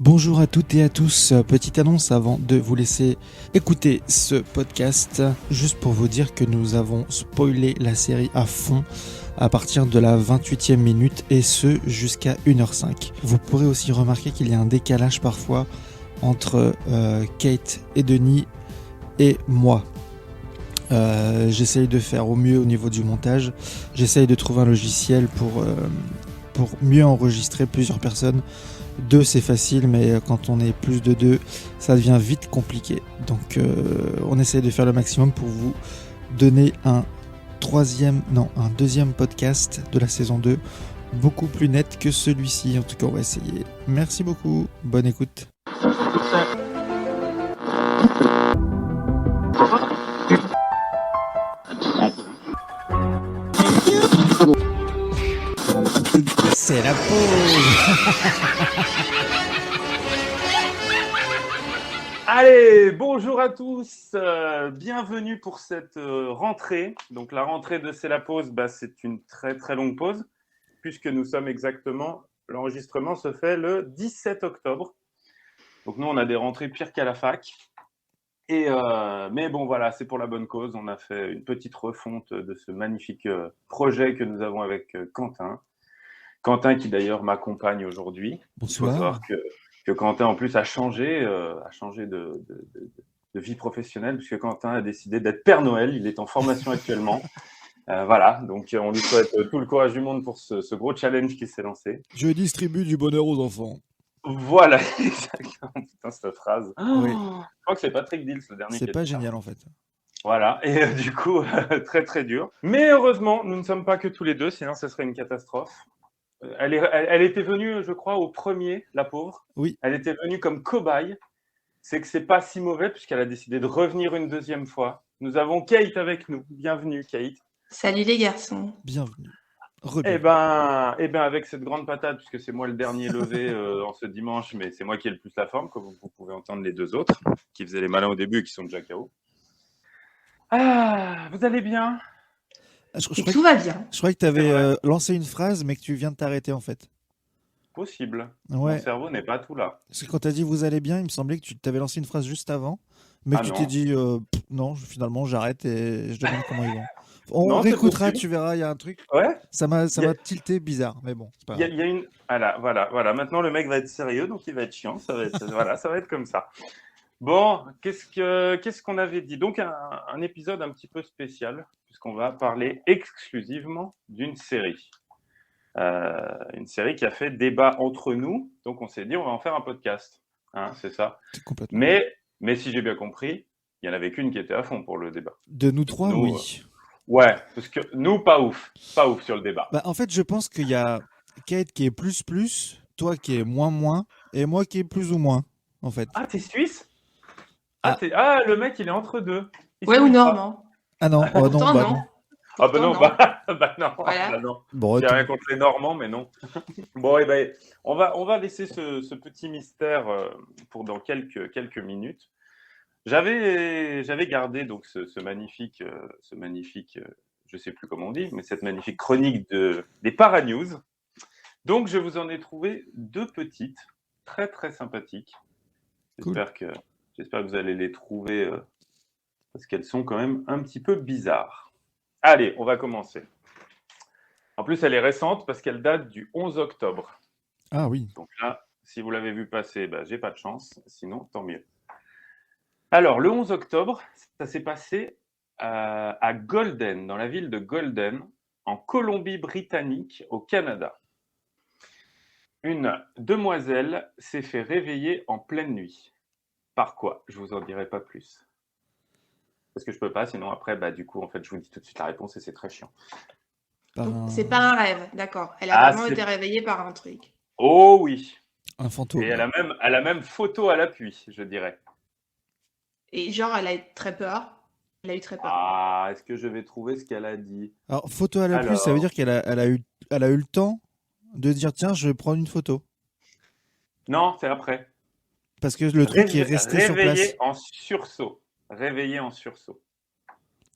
Bonjour à toutes et à tous, petite annonce avant de vous laisser écouter ce podcast, juste pour vous dire que nous avons spoilé la série à fond à partir de la 28e minute et ce jusqu'à 1h05. Vous pourrez aussi remarquer qu'il y a un décalage parfois entre Kate et Denis et moi. J'essaye de faire au mieux au niveau du montage, j'essaye de trouver un logiciel pour mieux enregistrer plusieurs personnes. 2 c'est facile, mais quand on est plus de 2 ça devient vite compliqué, donc on essaye de faire le maximum pour vous donner un deuxième podcast de la saison 2 beaucoup plus net que celui-ci. En tout cas on va essayer. Merci beaucoup, bonne écoute. C'est la pause. Allez, bonjour à tous, bienvenue pour cette rentrée. Donc la rentrée de C'est la pause, c'est une très très longue pause, puisque nous sommes exactement, l'enregistrement se fait le 17 octobre. Donc nous on a des rentrées pires qu'à la fac. Mais bon voilà, c'est pour la bonne cause. On a fait une petite refonte de ce magnifique projet que nous avons avec Quentin. Quentin qui d'ailleurs m'accompagne aujourd'hui. Bonsoir. Il faut savoir que Quentin en plus a changé de vie professionnelle, puisque Quentin a décidé d'être Père Noël. Il est en formation actuellement. Voilà, donc on lui souhaite tout le courage du monde pour ce gros challenge qui s'est lancé. Je distribue du bonheur aux enfants. Voilà, exactement. Putain, cette phrase. Oui. Je crois que c'est Patrick Dils, le dernier. C'est pas génial en fait. Voilà, et du coup, très très dur. Mais heureusement, nous ne sommes pas que tous les deux, sinon ce serait une catastrophe. Elle était venue, je crois, au premier, la pauvre. Oui. Elle était venue comme cobaye. C'est que c'est pas si mauvais puisqu'elle a décidé de revenir une deuxième fois. Nous avons Kate avec nous. Bienvenue, Kate. Salut les garçons. Bienvenue. Eh ben, avec cette grande patate, puisque c'est moi le dernier levé en ce dimanche, mais c'est moi qui ai le plus la forme, comme vous pouvez entendre les deux autres, qui faisaient les malins au début et qui sont déjà KO. Ah, vous allez bien? Tout va bien. Je croyais que tu avais lancé une phrase, mais que tu viens de t'arrêter en fait. Possible. Ouais. Mon cerveau n'est pas tout là. Parce que quand tu as dit vous allez bien, il me semblait que tu t'avais lancé une phrase juste avant, mais que tu t'es dit non, finalement j'arrête et je demande comment ils vont. On réécoutera, tu verras, il y a un truc. Ouais. Ça m'a tilté bizarre, mais bon, c'est pas grave. Il y a une. Voilà. Maintenant, le mec va être sérieux, donc il va être chiant. Ça va être comme ça. Bon, qu'est-ce qu'on avait dit? Donc, un épisode un petit peu spécial, puisqu'on va parler exclusivement d'une série. Une série qui a fait débat entre nous. Donc, on s'est dit, on va en faire un podcast. Hein, c'est ça. Complètement. Mais si j'ai bien compris, il n'y en avait qu'une qui était à fond pour le débat. De nous trois, oui. Ouais, parce que nous, pas ouf sur le débat. En fait, je pense qu'il y a Kate qui est plus, toi qui est moins, et moi qui est plus ou moins, en fait. Ah, t'es suisse? Le mec, il est entre deux. Ouais, ou normand. Ah non, non. Ah bah non, non. Voilà. Non. Bon, j'ai rien contre les Normands, mais non. Bon, on va laisser ce petit mystère pour dans quelques minutes. J'avais gardé donc ce magnifique, je sais plus comment on dit, mais cette magnifique chronique des Paranews. Donc, je vous en ai trouvé deux petites, très très sympathiques. J'espère que vous allez les trouver parce qu'elles sont quand même un petit peu bizarres. Allez, on va commencer. En plus, elle est récente parce qu'elle date du 11 octobre. Ah oui. Donc là, si vous l'avez vu passer, j'ai pas de chance. Sinon, tant mieux. Alors, le 11 octobre, ça s'est passé à Golden, dans la ville de Golden, en Colombie-Britannique, au Canada. Une demoiselle s'est fait réveiller en pleine nuit. Par quoi? Je vous en dirai pas plus. Parce que je peux pas, sinon après, du coup, en fait, je vous dis tout de suite la réponse et c'est très chiant. C'est pas un rêve, d'accord. Elle a vraiment été réveillée par un truc. Oh oui. Un fantôme. Et elle a même photo à l'appui, je dirais. Et genre, elle a eu très peur. Ah, est-ce que je vais trouver ce qu'elle a dit? Alors, photo à l'appui, ça veut dire qu'elle a eu le temps de dire tiens, je vais prendre une photo. Non, c'est après. Parce que le truc est resté sur place. Réveillé en sursaut.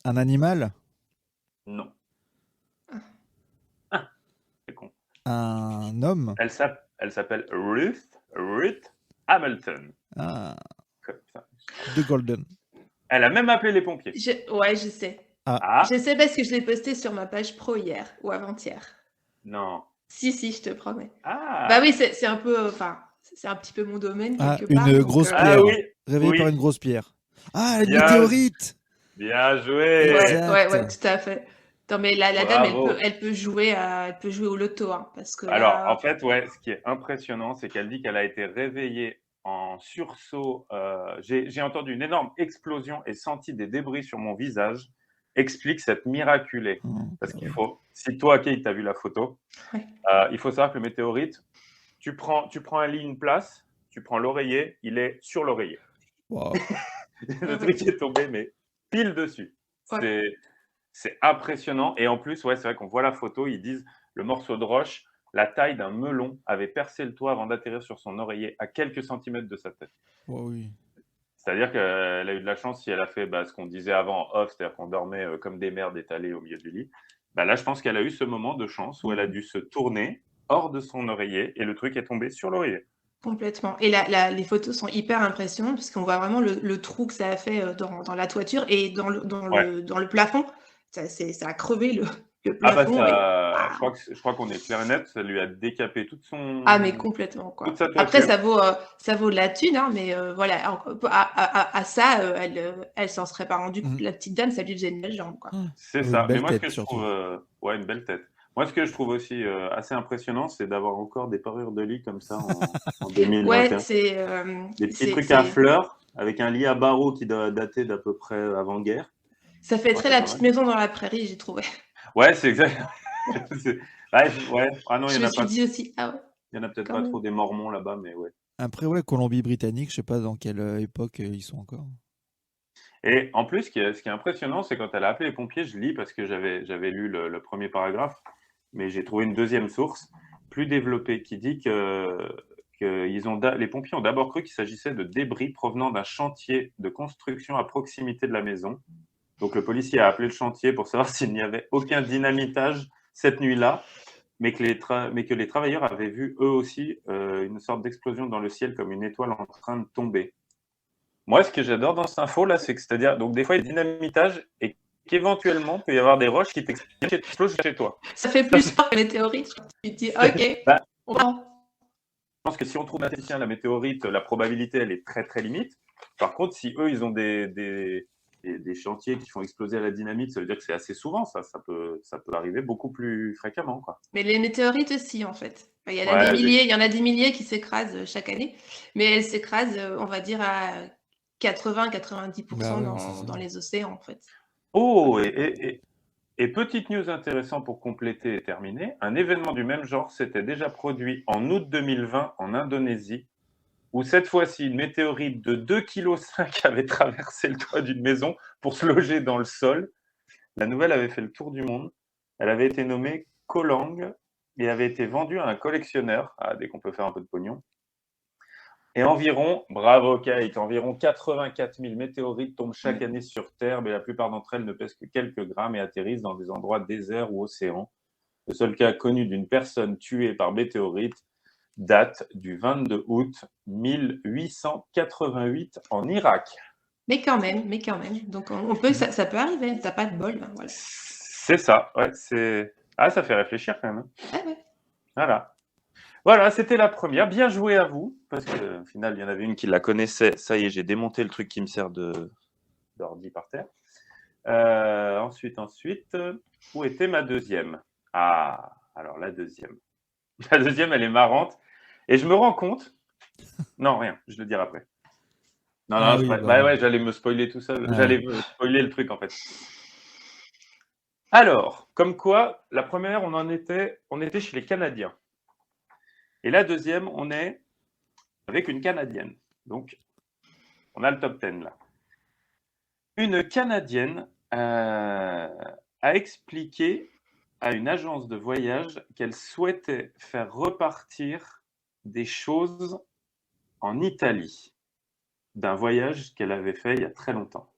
Un animal? Non. C'est con. Un homme? Elle s'appelle Ruth Hamilton. Ah, Comme ça. de Golden. Elle a même appelé les pompiers. Ouais, je sais. Je sais parce que je l'ai posté sur ma page pro hier ou avant-hier. Non. Si, je te promets. Ah. Bah oui, c'est un peu, c'est un petit peu mon domaine quelque part. Une grosse pierre. Ah oui. Réveillée par une grosse pierre. Ah, la Bien. météorite. Bien joué. Ouais, tout à fait. Non, mais la dame, elle peut jouer au loto, hein, parce que Alors, là... en fait, ouais, ce qui est impressionnant, c'est qu'elle dit qu'elle a été réveillée en sursaut. J'ai entendu une énorme explosion et senti des débris sur mon visage. Explique cette miraculée. Parce qu'il faut, si toi, Kate, tu as vu la photo, il faut savoir que le météorite, tu prends un lit, une place, tu prends l'oreiller, il est sur l'oreiller. Wow. Le truc est tombé, mais pile dessus. Ouais. C'est impressionnant. Et en plus, ouais, c'est vrai qu'on voit la photo, ils disent le morceau de roche, la taille d'un melon, avait percé le toit avant d'atterrir sur son oreiller à quelques centimètres de sa tête. Oh, oui. C'est-à-dire qu'elle a eu de la chance si elle a fait ce qu'on disait avant en off, c'est-à-dire qu'on dormait comme des merdes étalés au milieu du lit. Là, je pense qu'elle a eu ce moment de chance où elle a dû se tourner hors de son oreiller et le truc est tombé sur l'oreiller. Complètement. Et les photos sont hyper impressionnantes parce qu'on voit vraiment le trou que ça a fait dans la toiture et dans le plafond. Ça a crevé le plafond. Je crois qu'on est clair et net. Ça lui a décapé toute son. Ah, mais complètement, quoi. Après, ça vaut de la thune, hein, mais voilà. À ça, elle s'en serait pas rendue compte. La petite dame, ça lui faisait une belle jambe, quoi. C'est ça. Mais moi, ce que je trouve, une belle tête. Moi, ce que je trouve aussi assez impressionnant, c'est d'avoir encore des parures de lit comme ça en 2021. Ouais, des petits trucs à fleurs avec un lit à barreaux qui doit dater d'à peu près avant-guerre. Ça fait très la petite maison dans la prairie, j'ai trouvé. Ouais, c'est exact. Ouais. Ah non, il y en a pas. Je me suis dit aussi, ah ouais. Il y en a peut-être pas trop des Mormons là-bas, mais ouais. Après, ouais, Colombie-Britannique, je sais pas dans quelle époque ils sont encore. Et en plus, ce qui est impressionnant, c'est quand elle a appelé les pompiers, je lis parce que j'avais lu le premier paragraphe, mais j'ai trouvé une deuxième source plus développée qui dit que les pompiers ont d'abord cru qu'il s'agissait de débris provenant d'un chantier de construction à proximité de la maison. Donc le policier a appelé le chantier pour savoir s'il n'y avait aucun dynamitage cette nuit-là, mais que les travailleurs avaient vu eux aussi une sorte d'explosion dans le ciel comme une étoile en train de tomber. Moi, ce que j'adore dans cette info là, c'est que c'est-à-dire donc des fois il y a des dynamitages et qu'éventuellement il peut y avoir des roches qui t'explosent chez toi. Ça fait plus peur que la météorite. Tu te dis ok. Je pense que si on trouve la météorite, la probabilité elle est très très limite. Par contre, si eux ils ont des chantiers qui font exploser à la dynamite, ça veut dire que c'est assez souvent, ça peut arriver beaucoup plus fréquemment, quoi. Mais les météorites aussi, en fait. Il y en a des milliers qui s'écrasent chaque année, mais elles s'écrasent, on va dire, à 80-90% dans les océans, en fait. Oh, et petite news intéressante pour compléter et terminer, un événement du même genre s'était déjà produit en août 2020 en Indonésie, où cette fois-ci, une météorite de 2,5 kg avait traversé le toit d'une maison pour se loger dans le sol. La nouvelle avait fait le tour du monde. Elle avait été nommée Kolang et avait été vendue à un collectionneur, dès qu'on peut faire un peu de pognon. Et bravo Kate, environ 84 000 météorites tombent chaque année sur Terre, mais la plupart d'entre elles ne pèsent que quelques grammes et atterrissent dans des endroits déserts ou océans. Le seul cas connu d'une personne tuée par météorite date du 22 août 1888 en Irak. Mais quand même. Donc ça peut arriver, t'as pas de bol. Voilà. C'est ça, ouais. Ça fait réfléchir quand même. Ah ouais. Voilà, c'était la première. Bien joué à vous, parce qu'au final, il y en avait une qui la connaissait. Ça y est, j'ai démonté le truc qui me sert d'ordi par terre. Ensuite, où était ma deuxième ? Ah, alors la deuxième. La deuxième, elle est marrante. Et je me rends compte... Non, rien, je le dirai après. Non, j'allais me spoiler tout ça. J'allais me spoiler le truc, en fait. Alors, comme quoi, la première, on était chez les Canadiens. Et la deuxième, on est avec une Canadienne. Donc, on a le top 10 là. Une Canadienne a expliqué à une agence de voyage qu'elle souhaitait faire repartir des choses en Italie d'un voyage qu'elle avait fait il y a très longtemps.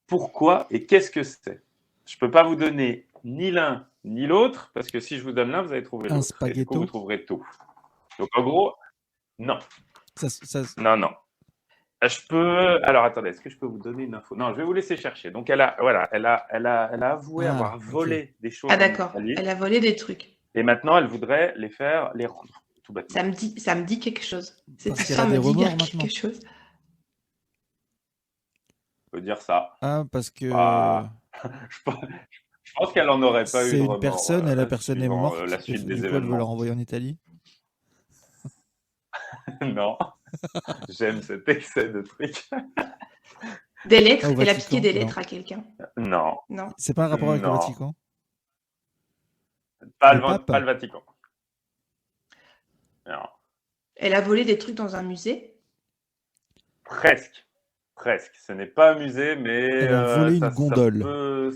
Pourquoi et qu'est-ce que c'est ? Je ne peux pas vous donner ni l'un ni l'autre, parce que si je vous donne l'un, vous allez trouver l'autre. Et du coup, vous trouverez tout. Donc en gros, Non, Ça, non. Je peux. Alors attendez, est-ce que je peux vous donner une info? Non, je vais vous laisser chercher. Donc elle a avoué avoir ok. volé des choses Ah en d'accord, Italie elle a volé des trucs. et maintenant elle voudrait les rendre, tout bêtement. Ça me dit quelque chose. Cette Parce qu'elle a histoire des me dit bien remords maintenant. quelque chose. Je peux dire ça. Ah, parce que Bah, je pense je pense qu'elle en aurait pas eu c'est de une remords personne et la personne est suivant la morte, et suite du des coup, elle veut la événements. renvoyer en Italie. Non, j'aime cet excès de trucs. Des Ah, lettres, au elle a piqué Vatican? des Non. lettres à quelqu'un. Non, Non. C'est pas un rapport avec le non, Vatican? pas Le pape? pas le Vatican. Non, Elle a volé des trucs dans un musée. presque. Presque. Ce n'est pas un musée, mais Elle a volé une ça gondole peut.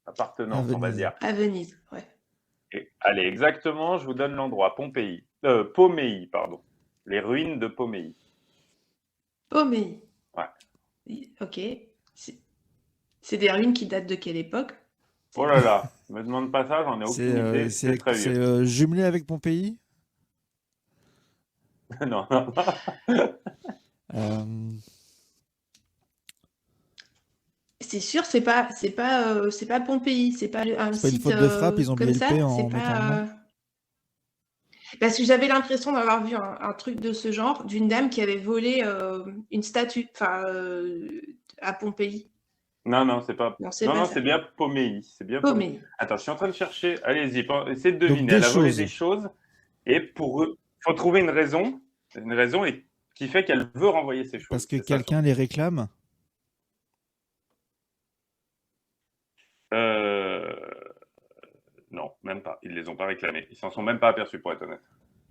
à Appartenance, on va Venise. dire. À Venise, ouais. Allez, exactement, je vous donne l'endroit. Pompéi, pardon. Les ruines de Pompéi. Pompéi. Ouais. Ok. C'est des ruines qui datent de quelle époque? Oh là là, me demande pas ça, j'en ai aucune idée. C'est C'est très vieux. jumelé avec Pompéi? Non. Euh, C'est sûr, c'est pas Pompéi, c'est pas un C'est pas une site faute de frappe, ils ont comme oublié le ça, P c'est en mettant le nom. pas. Parce que j'avais l'impression d'avoir vu un truc de ce genre d'une dame qui avait volé une statue, à Pompéi. Non, c'est pas. Non, c'est Non, pas non, ça. c'est bien Pompéi. C'est bien Pompéi. Pompéi. Attends, je suis en train de chercher. Allez-y, essayez de Donc deviner. des Elle a volé choses. des choses et pour eux, il faut trouver une raison qui fait qu'elle veut renvoyer ces choses. Parce que C'est ça, quelqu'un les réclame. Non, même pas. Ils les ont pas réclamés. Ils s'en sont même pas aperçus, pour être honnête.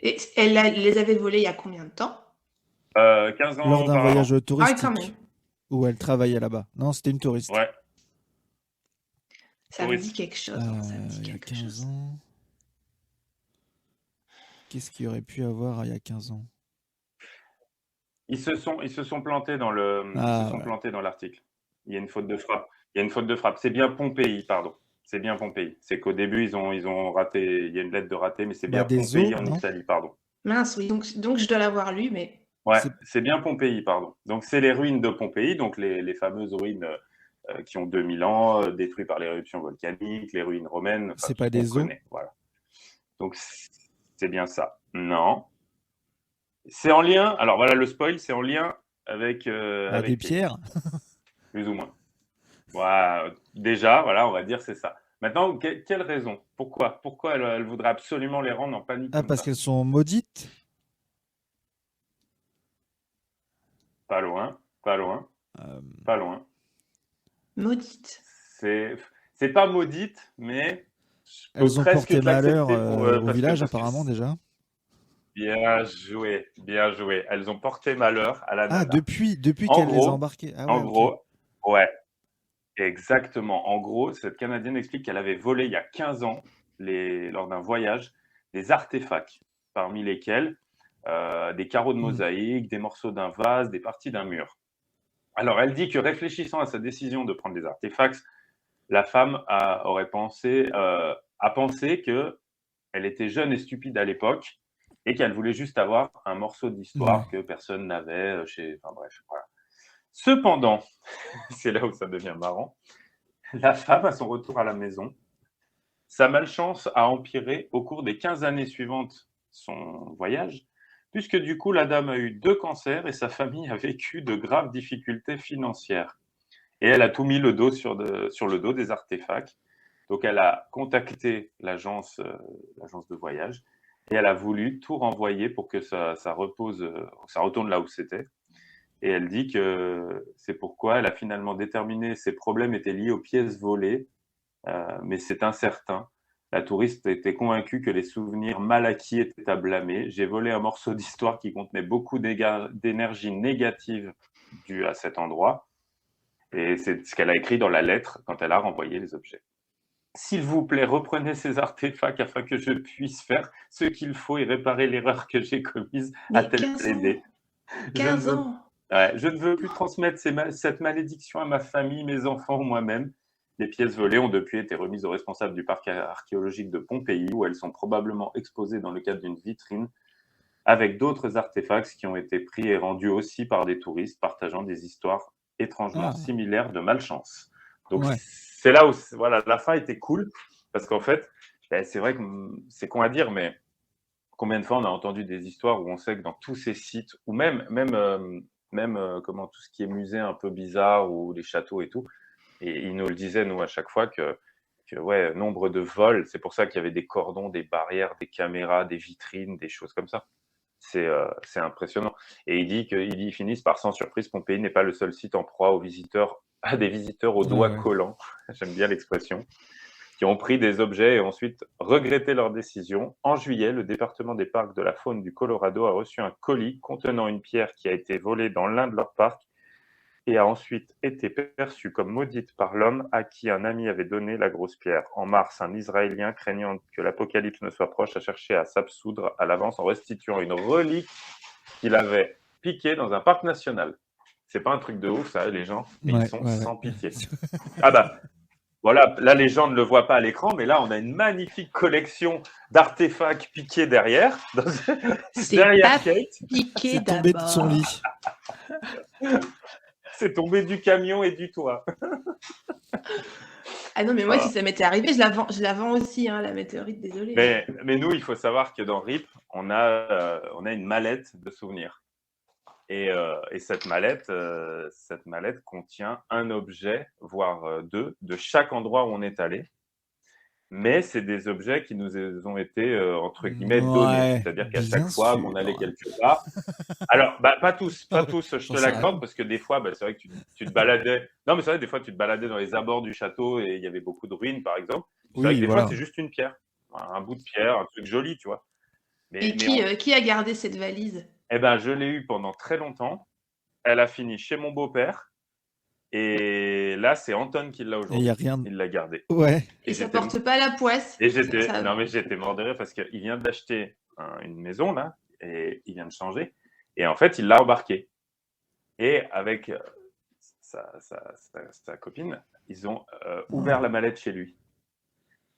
Et elle les avait volés il y a combien de temps? 15 ans Lors d'un auparavant. voyage Ah oui, quand touristique même. où elle travaillait là-bas. Non, c'était une touriste. Ouais. Ça me dit quelque chose. Ça me dit Il y a quelque 15 chose. ans. Qu'est-ce qu'il y aurait pu avoir il y a 15 ans? Ils se sont plantés dans plantés dans l'article. Il y a une faute de frappe. C'est bien Pompéi, pardon. C'est bien Pompéi. C'est qu'au début, ils ont raté. Il y a une lettre de raté, mais c'est bien des Pompéi os, en non Italie, pardon. Mince, oui. Donc je dois l'avoir lu, mais. Ouais, c'est bien Pompéi, pardon. Donc, c'est les ruines de Pompéi, donc les fameuses ruines qui ont 2000 ans, détruites par l'éruption volcanique, les ruines romaines. C'est pas des os? Voilà. Donc, c'est bien ça. Non. C'est en lien. Alors, voilà le spoil, c'est en lien avec. Avec des pierres? Plus ou moins. Ouais, déjà, voilà, on va dire c'est ça. Maintenant, quelle raison? Pourquoi elle voudrait absolument les rendre en panique Ah, comme parce ça? qu'elles sont maudites? Pas loin. Maudite. C'est pas maudite, mais je peux Elles ont presque porté te l'accepter malheur au parce village, parce apparemment, déjà. Bien joué. Elles ont porté malheur à la Ah, nana. depuis En qu'elle les a gros, embarquées. Ah ouais, En ok. gros, ouais, exactement. En gros, cette Canadienne explique qu'elle avait volé il y a 15 ans, lors d'un voyage, des artefacts, parmi lesquels des carreaux de mosaïque, des morceaux d'un vase, des parties d'un mur. Alors, elle dit que réfléchissant à sa décision de prendre des artefacts, la femme a pensé qu'elle était jeune et stupide à l'époque et qu'elle voulait juste avoir un morceau d'histoire que personne n'avait Enfin bref, voilà. Cependant, c'est là où ça devient marrant, la femme, à son retour à la maison, sa malchance a empiré au cours des 15 années suivantes son voyage, puisque du coup, la dame a eu 2 cancers et sa famille a vécu de graves difficultés financières. Et elle a tout mis sur le dos des artefacts. Donc, elle a contacté l'agence de voyage et elle a voulu tout renvoyer pour que ça retourne là où c'était. Et elle dit que c'est pourquoi elle a finalement déterminé que ces problèmes étaient liés aux pièces volées, mais c'est incertain. La touriste était convaincue que les souvenirs mal acquis étaient à blâmer. J'ai volé un morceau d'histoire qui contenait beaucoup d'énergie négative due à cet endroit. Et c'est ce qu'elle a écrit dans la lettre quand elle a renvoyé les objets. S'il vous plaît, reprenez ces artefacts afin que je puisse faire ce qu'il faut et réparer l'erreur que j'ai commise, a-t-elle plaidé. 15 ans. Je ne veux plus transmettre cette malédiction à ma famille, mes enfants ou moi-même. Les pièces volées ont depuis été remises aux responsables du parc archéologique de Pompéi, où elles sont probablement exposées dans le cadre d'une vitrine avec d'autres artefacts qui ont été pris et rendus aussi par des touristes partageant des histoires étrangement similaires de malchance. Donc, c'est là où voilà, la fin était cool, parce qu'en fait, c'est vrai que c'est con à dire, mais combien de fois on a entendu des histoires où on sait que dans tous ces sites, ou même comment, tout ce qui est musée un peu bizarre, ou les châteaux et tout, et ils nous le disaient, nous, à chaque fois, que ouais, nombre de vols, c'est pour ça qu'il y avait des cordons, des barrières, des caméras, des vitrines, des choses comme ça. C'est impressionnant. Et ils finissent par, sans surprise, Pompéi n'est pas le seul site en proie à des visiteurs aux doigts collants, j'aime bien l'expression, qui ont pris des objets et ensuite regretté leur décision. En juillet, le département des parcs de la faune du Colorado a reçu un colis contenant une pierre qui a été volée dans l'un de leurs parcs et a ensuite été perçue comme maudite par l'homme à qui un ami avait donné la grosse pierre. En mars, un Israélien, craignant que l'apocalypse ne soit proche, a cherché à s'absoudre à l'avance en restituant une relique qu'il avait piquée dans un parc national. C'est pas un truc de ouf, ça, les gens, mais ils sont sans pitié. Ah bah, voilà, là, les gens ne le voient pas à l'écran, mais là, on a une magnifique collection d'artefacts piqués derrière. Derrière Kate. Piqué c'est tombé de son lit. C'est tombé du camion et du toit. Ah non, mais moi, si ça m'était arrivé, je la vends aussi, hein, la météorite, désolé. Mais nous, il faut savoir que dans RIP, on a une mallette de souvenirs. Et cette mallette contient un objet, voire deux, de chaque endroit où on est allé. Mais c'est des objets qui nous ont été, entre guillemets, donnés. C'est-à-dire qu'à chaque fois qu'on allait quelque part... Alors, pas tous, je te l'accorde, parce que des fois, c'est vrai que tu te baladais... Non, mais c'est vrai, des fois, tu te baladais dans les abords du château et il y avait beaucoup de ruines, par exemple. C'est vrai que des fois, c'est juste une pierre. Un bout de pierre, un truc joli, tu vois. Qui a gardé cette valise ? Eh ben, je l'ai eue pendant très longtemps. Elle a fini chez mon beau-père. Et là, c'est Anton qui l'a aujourd'hui. Il l'a gardé. Ouais. Et ça porte pas la poisse. Et j'étais mort de rire parce qu'il vient d'acheter une maison, là, et il vient de changer. Et en fait, il l'a embarqué. Et avec sa copine, ils ont ouvert la mallette chez lui.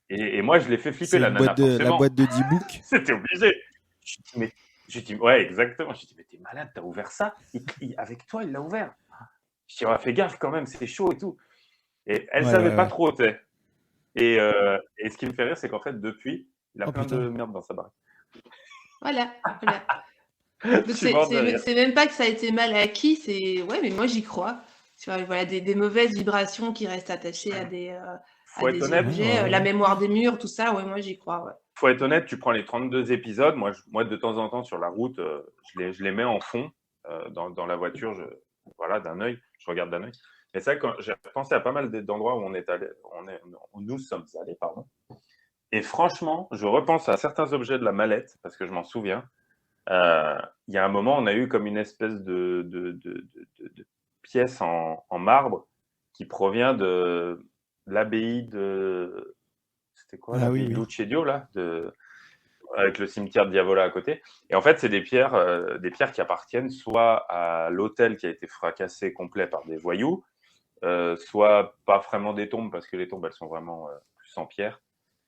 Et moi, je l'ai fait flipper, la nana, forcément. La boîte de D-Book. C'était obligé. Je dis, ouais, exactement. Je dis, mais t'es malade, t'as ouvert ça avec toi, il l'a ouvert. Je dis, fais gaffe quand même, c'est chaud et tout. Et elle savait pas trop où t'es. Et ce qui me fait rire, c'est qu'en fait, depuis, il a plein de merde dans sa baraque. Voilà. C'est même pas que ça a été mal acquis, c'est... Ouais, mais moi, j'y crois. Tu vois, voilà, des mauvaises vibrations qui restent attachées à des objets, la mémoire des murs, tout ça, ouais, moi, j'y crois, ouais. Faut être honnête, tu prends les 32 épisodes. Moi, de temps en temps, sur la route, je les mets en fond dans la voiture. D'un œil, je regarde d'un œil. Et c'est vrai que j'ai pensé à pas mal d'endroits où nous sommes allés, pardon. Et franchement, je repense à certains objets de la mallette, parce que je m'en souviens. Il y a un moment, on a eu comme une espèce de pièce en marbre qui provient de l'abbaye de... C'était quoi l'abbaye de Lucedio, là, avec le cimetière de Diavola à côté. Et en fait, c'est des pierres qui appartiennent soit à l'hôtel qui a été fracassé complet par des voyous, soit pas vraiment des tombes, parce que les tombes, elles sont vraiment plus en pierre.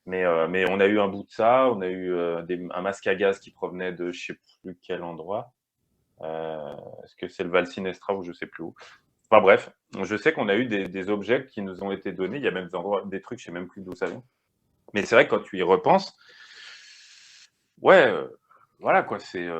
Mais on a eu un bout de ça, on a eu un masque à gaz qui provenait de je sais plus quel endroit. Est-ce que c'est le Val Sinestra ou je sais plus où. Enfin bref, je sais qu'on a eu des objets qui nous ont été donnés. Il y a même des trucs, je sais même plus d'où ça vient. Mais c'est vrai que quand tu y repenses, ouais, voilà quoi, c'est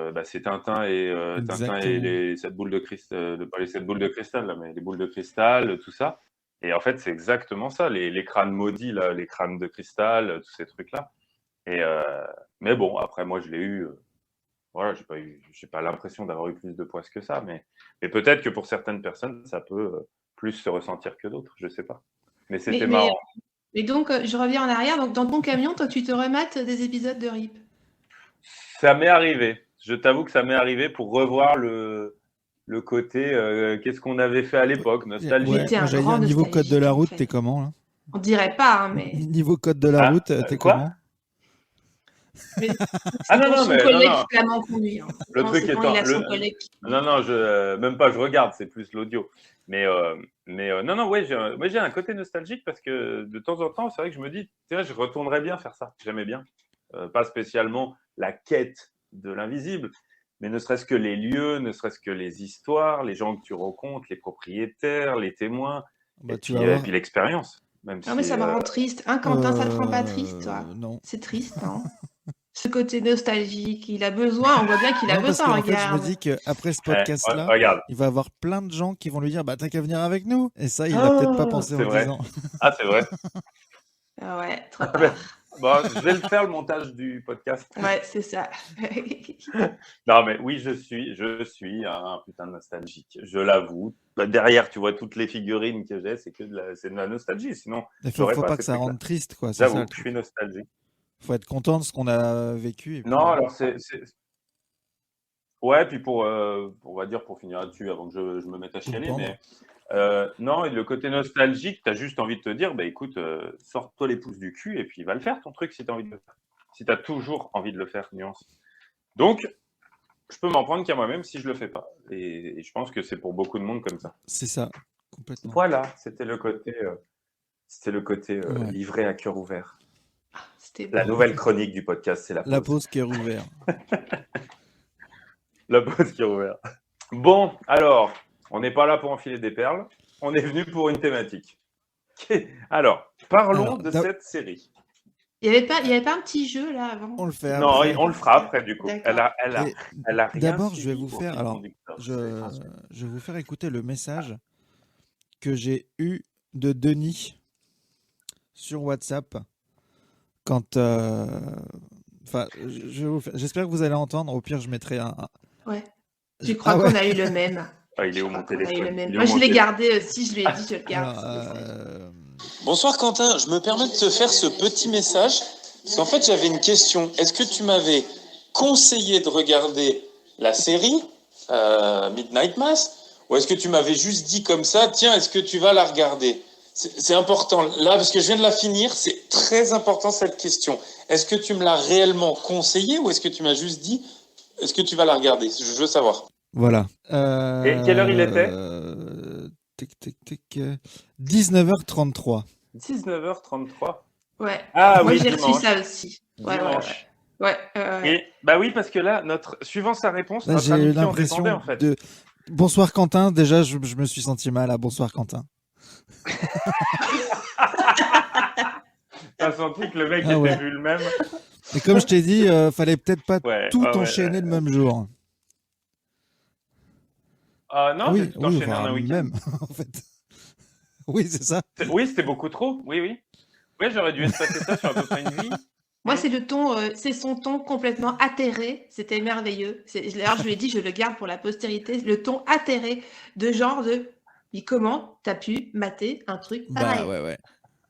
Tintin et cette boule de cristal, pas les 7 boules de cristal, là, mais les boules de cristal, tout ça. Et en fait, c'est exactement ça, les crânes maudits, là, les crânes de cristal, tous ces trucs-là. Mais bon, après, moi, je l'ai eu. Voilà, j'ai pas l'impression d'avoir eu plus de poisse que ça, mais peut-être que pour certaines personnes, ça peut plus se ressentir que d'autres, je sais pas. Mais c'était marrant. Et donc, je reviens en arrière. Donc, dans ton camion, toi, tu te remates des épisodes de RIP ? Ça m'est arrivé. Je t'avoue que ça m'est arrivé pour revoir le côté qu'est-ce qu'on avait fait à l'époque, nostalgie. J'allais dire, niveau code de la route, t'es comment là ? On dirait pas, hein, mais... Niveau code de la route, t'es comment ? Mais non, son collègue flamand conduit. Hein. Le truc étant... même pas, je regarde, c'est plus l'audio. Mais j'ai un côté nostalgique parce que de temps en temps, c'est vrai que je me dis, je retournerais bien faire ça. J'aimais bien. Pas spécialement la quête de l'invisible, mais ne serait-ce que les lieux, ne serait-ce que les histoires, les gens que tu rencontres, les propriétaires, les témoins, et tu puis, vas voir. puis l'expérience. Même Ah, mais si, ça me rend triste. Hein, Quentin, ça te rend pas triste, toi? Non. C'est triste, hein? Ce côté nostalgique, il a besoin, on voit bien qu'il a Non, parce besoin, qu'en fait, je me regarde. dis qu'après ce podcast-là, regarde. il va y avoir plein de gens qui vont lui dire bah t'as qu'à venir avec nous. Et ça, il va peut-être pas penser C'est en vrai. disant. Ah, c'est vrai. Ah ouais, trop tard. Bon, je vais le faire, le montage du podcast. Ouais, c'est ça. Non, mais oui, je suis un putain de nostalgique. Je l'avoue. Bah, derrière, tu vois toutes les figurines que j'ai, c'est de la nostalgie. Sinon, Il j'aurais faut pas ces que ça trucs-là. rende triste, quoi. C'est ça, J'avoue le que je truc. suis nostalgique. Faut être content de ce qu'on a vécu. Et puis... Non, alors ouais, puis on va dire pour finir là-dessus, avant que je me mette à chialer, mais non, et le côté nostalgique, tu as juste envie de te dire, bah écoute, sors-toi les pouces du cul et puis va le faire ton truc si tu as envie de le faire. Si tu as toujours envie de le faire, nuance. Donc, je peux m'en prendre qu'à moi-même si je le fais pas. Et je pense que c'est pour beaucoup de monde comme ça. C'est ça, complètement. Voilà, c'était le côté Ouais. livré à cœur ouvert. C'était La beau. nouvelle chronique du podcast, c'est la pause. La pause cœur ouvert. La pause cœur ouvert. Bon, alors, on n'est pas là pour enfiler des perles. On est venu pour une thématique. Alors, parlons de cette série. Il n'y avait pas un petit jeu là avant? On le fait Non, après. on le fera après du coup. D'accord. Elle a rien D'abord, je suivi vais vous pour faire. fil Alors, conducteur. je vais vous faire écouter le message que j'ai eu de Denis sur WhatsApp quand. Enfin, j'espère que vous allez entendre. Au pire, je mettrai un. Ouais. Je crois qu'on a eu le même. Ah, il est où mon téléphone? Moi, je l'ai gardé aussi. Je lui ai dit, je le garde. Alors, Bonsoir Quentin, je me permets de te faire ce petit message parce qu'en fait j'avais une question. Est-ce que tu m'avais conseillé de regarder la série Midnight Mass ou est-ce que tu m'avais juste dit comme ça, tiens, est-ce que tu vas la regarder? C'est important là parce que je viens de la finir, c'est très important cette question. Est-ce que tu me l'as réellement conseillé ou est-ce que tu m'as juste dit, est-ce que tu vas la regarder? Je veux savoir. Voilà. Et quelle heure il était? 19h33. 19h33. Ouais. Ah moi, oui, j'ai reçu dimanche. ça aussi. Dimanche. Ouais. Et bah oui, parce que là, suivant sa réponse, Là, notre j'ai amitié en l'impression dépendait en fait. de. Bonsoir Quentin. Déjà, je me suis senti mal à bonsoir Quentin. T'as senti que le mec Ah était ouais. vu le même. Et comme je t'ai dit, fallait peut-être pas tout ouais, enchaîner le même jour. Non, Oui, j'ai tout enchaîné en un week-end. même, en fait. Oui, c'est ça. Oui, c'était beaucoup trop. Oui. Oui, j'aurais dû espacer ça sur à peu près une vie. Moi, c'est son ton complètement atterré. C'était merveilleux. D'ailleurs, je lui ai dit, je le garde pour la postérité. Le ton atterré de genre de, mais comment t'as pu mater un truc pareil? Bah ouais.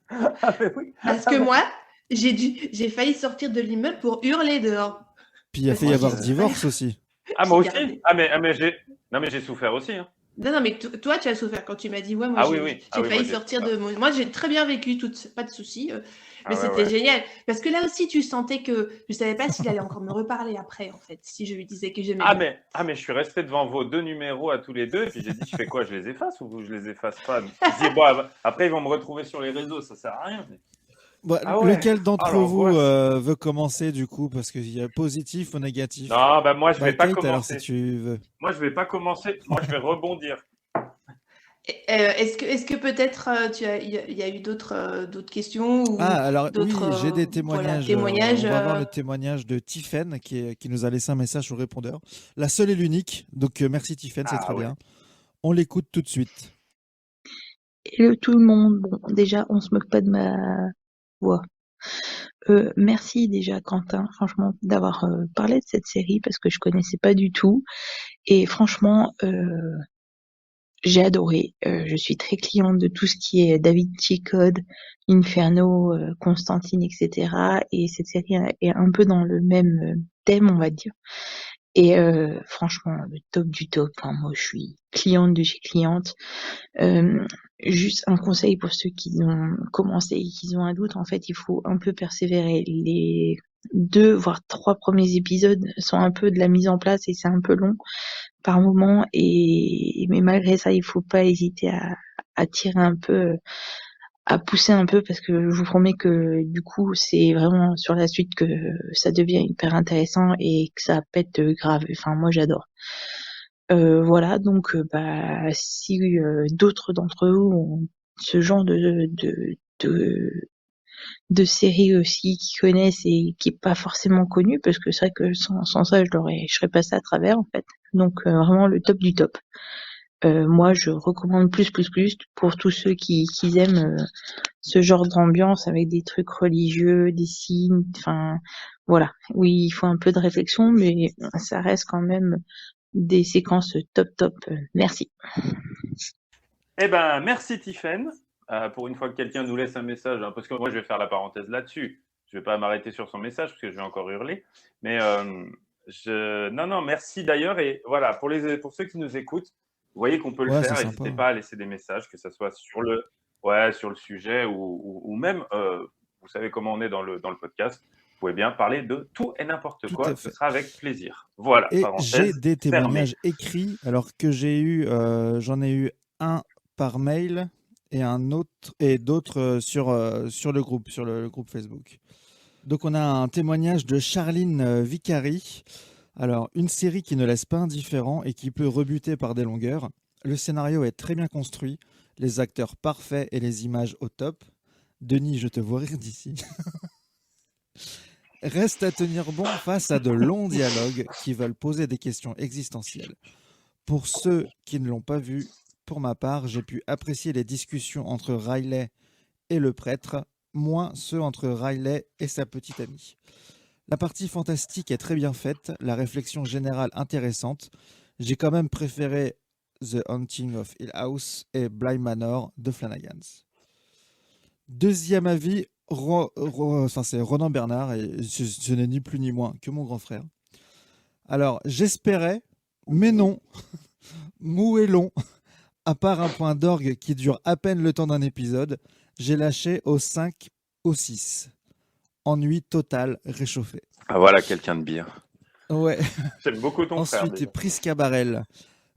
Ah, mais oui. Parce que moi, j'ai failli sortir de l'immeuble pour hurler dehors. Puis il a fait y avoir divorce aussi. Ah, moi J'ai aussi. gardé. Mais j'ai souffert aussi. Hein. Non, mais toi, tu as souffert quand tu m'as dit, ouais, moi, Ah j'ai oui. failli moi, sortir de mon. Moi, j'ai très bien vécu, pas de soucis. Mais ouais, c'était ouais. génial. Parce que là aussi, tu sentais que je savais pas s'il allait encore me reparler après, en fait, si je lui disais que j'aimais bien. Mais je suis resté devant vos deux numéros à tous les deux, et puis j'ai dit, je fais quoi? Je les efface ou je les efface pas? Je dis, bon, après, ils vont me retrouver sur les réseaux, ça sert à rien. Mais... Bah, Ah ouais. lequel d'entre Alors, vous veut commencer du coup? Parce qu'il y a positif ou négatif. Non, bah moi, je vais pas Kate, commencer. alors si tu veux. Moi, je vais pas commencer. Moi, je vais rebondir. Est-ce que peut-être il y a eu d'autres questions ou Alors oui, d'autres, j'ai des voilà, témoignages. témoignages, On va voir le témoignage de Tiffen qui nous a laissé un message sur le répondeur. La seule et l'unique. Donc merci Tiffen, c'est très bien. On l'écoute tout de suite. Hello tout le monde. Bon, déjà, on se moque pas de ma voix. Merci déjà Quentin, franchement, d'avoir parlé de cette série parce que je connaissais pas du tout. Et franchement, j'ai adoré. Je suis très cliente de tout ce qui est Da Vinci Code, Inferno, Constantine, etc. Et cette série est un peu dans le même thème, on va dire. Et franchement, le top du top. Enfin, moi, je suis cliente de chez cliente. Juste un conseil pour ceux qui ont commencé et qui ont un doute. En fait, il faut un peu persévérer. Les 2 voire 3 premiers épisodes sont un peu de la mise en place et c'est un peu long par moment. Mais malgré ça, il faut pas hésiter à tirer un peu à pousser un peu parce que je vous promets que du coup c'est vraiment sur la suite que ça devient hyper intéressant et que ça pète grave. Enfin moi j'adore. Voilà donc bah si d'autres d'entre vous ont ce genre de séries aussi qui connaissent et qui est pas forcément connue parce que c'est vrai que sans ça je serais passée à travers en fait. Donc vraiment le top du top. Moi je recommande plus pour tous ceux qui aiment ce genre d'ambiance avec des trucs religieux, des signes, enfin voilà. Oui, il faut un peu de réflexion, mais ça reste quand même des séquences top. Merci. Eh ben, merci Tiffaine. Pour une fois que quelqu'un nous laisse un message, hein, parce que moi je vais faire la parenthèse là-dessus. Je vais pas m'arrêter sur son message parce que je vais encore hurler. Mais non, merci d'ailleurs. Et voilà, pour ceux qui nous écoutent, vous voyez qu'on peut le Ouais, c'est faire. sympa. N'hésitez pas à laisser des messages, que ce soit sur le sujet ou même, vous savez comment on est dans le podcast. Vous pouvez bien parler de tout et n'importe Tout quoi. à Ce fait. sera avec plaisir. Voilà, Et j'ai parenthèse des fermée. témoignages écrits, alors que j'en ai eu un par mail et d'autres sur le groupe Facebook. Donc on a un témoignage de Charline Vicari. Alors, une série qui ne laisse pas indifférent et qui peut rebuter par des longueurs. Le scénario est très bien construit, les acteurs parfaits et les images au top. Denis, je te vois rire d'ici. Reste à tenir bon face à de longs dialogues qui veulent poser des questions existentielles. Pour ceux qui ne l'ont pas vu, pour ma part, j'ai pu apprécier les discussions entre Riley et le prêtre, moins ceux entre Riley et sa petite amie. La partie fantastique est très bien faite, la réflexion générale intéressante. J'ai quand même préféré The Haunting of Hill House et Bly Manor de Flanagan's. Deuxième avis, c'est Ronan Bernard, et ce n'est ni plus ni moins que mon grand frère. Alors, j'espérais, mais non, mou et long, à part un point d'orgue qui dure à peine le temps d'un épisode, j'ai lâché au 5, au 6. Ennui total, réchauffé. Ah voilà, quelqu'un de bien. Ouais. J'aime beaucoup ton frère. Ensuite, déjà. Prisca Barrel.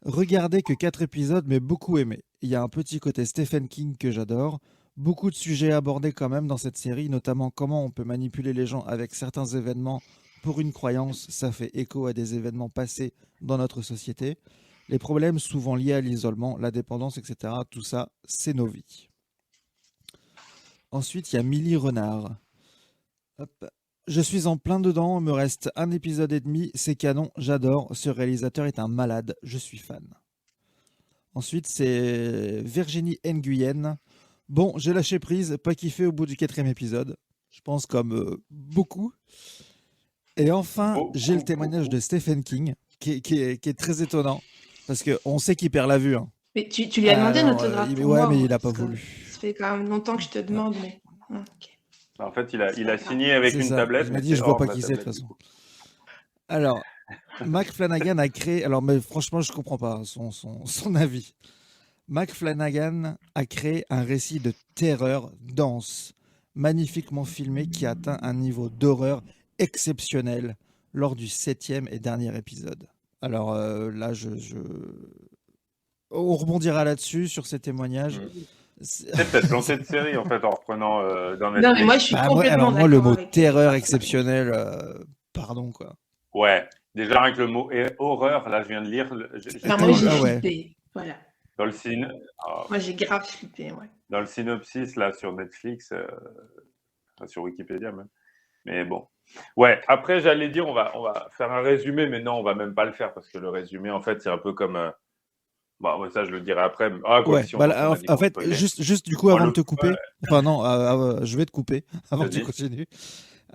Regardez que 4 épisodes, mais beaucoup aimé. Il y a un petit côté Stephen King que j'adore. Beaucoup de sujets abordés quand même dans cette série, notamment comment on peut manipuler les gens avec certains événements pour une croyance. Ça fait écho à des événements passés dans notre société. Les problèmes souvent liés à l'isolement, la dépendance, etc. Tout ça, c'est nos vies. Ensuite, il y a Milly Renard. Hop. Je suis en plein dedans, il me reste un épisode et demi, c'est canon, j'adore, ce réalisateur est un malade, je suis fan. Ensuite, c'est Virginie Nguyen. Bon, j'ai lâché prise, pas kiffé au bout du 4e épisode, je pense comme beaucoup. Et enfin, j'ai le témoignage de Stephen King, qui est très étonnant, parce qu'on sait qu'il perd la vue. Hein. Mais tu lui as demandé un autographe pour moi, mais il hein, n'a pas parce que voulu. Ça fait quand même longtemps que je te demande, mais... ok. En fait, il a signé avec C'est une ça. tablette. Il m'a mais dit, c'est je vois hors pas de la qui c'est de toute tablette, du façon. coup. Alors, Mac Flanagan a créé. Alors, mais franchement, je comprends pas son avis. Mac Flanagan a créé un récit de terreur dense, magnifiquement filmé, qui atteint un niveau d'horreur exceptionnel lors du 7e et dernier épisode. Alors là, on rebondira là-dessus sur ces témoignages. C'est peut-être planté de série en fait en reprenant dans Netflix. Non, mais moi, je suis complètement moi, le d'accord mot avec terreur exceptionnel, pardon quoi. Ouais, déjà avec le mot horreur, là je viens de lire. Enfin, moi, j'ai Ah ouais. flippé. Voilà. Dans le Moi, j'ai grave flippé, ouais. dans le synopsis là sur Netflix, sur Wikipédia même. Mais bon. Ouais, après j'allais dire on va faire un résumé, mais non, on va même pas le faire parce que le résumé en fait c'est un peu comme bon, ça je le dirai après. Ah, quoi, Ouais, si on bah, a dit en qu'on fait, spoilait. juste du coup, avant de te couper, enfin non, je vais te couper avant que tu Vas-y. continues.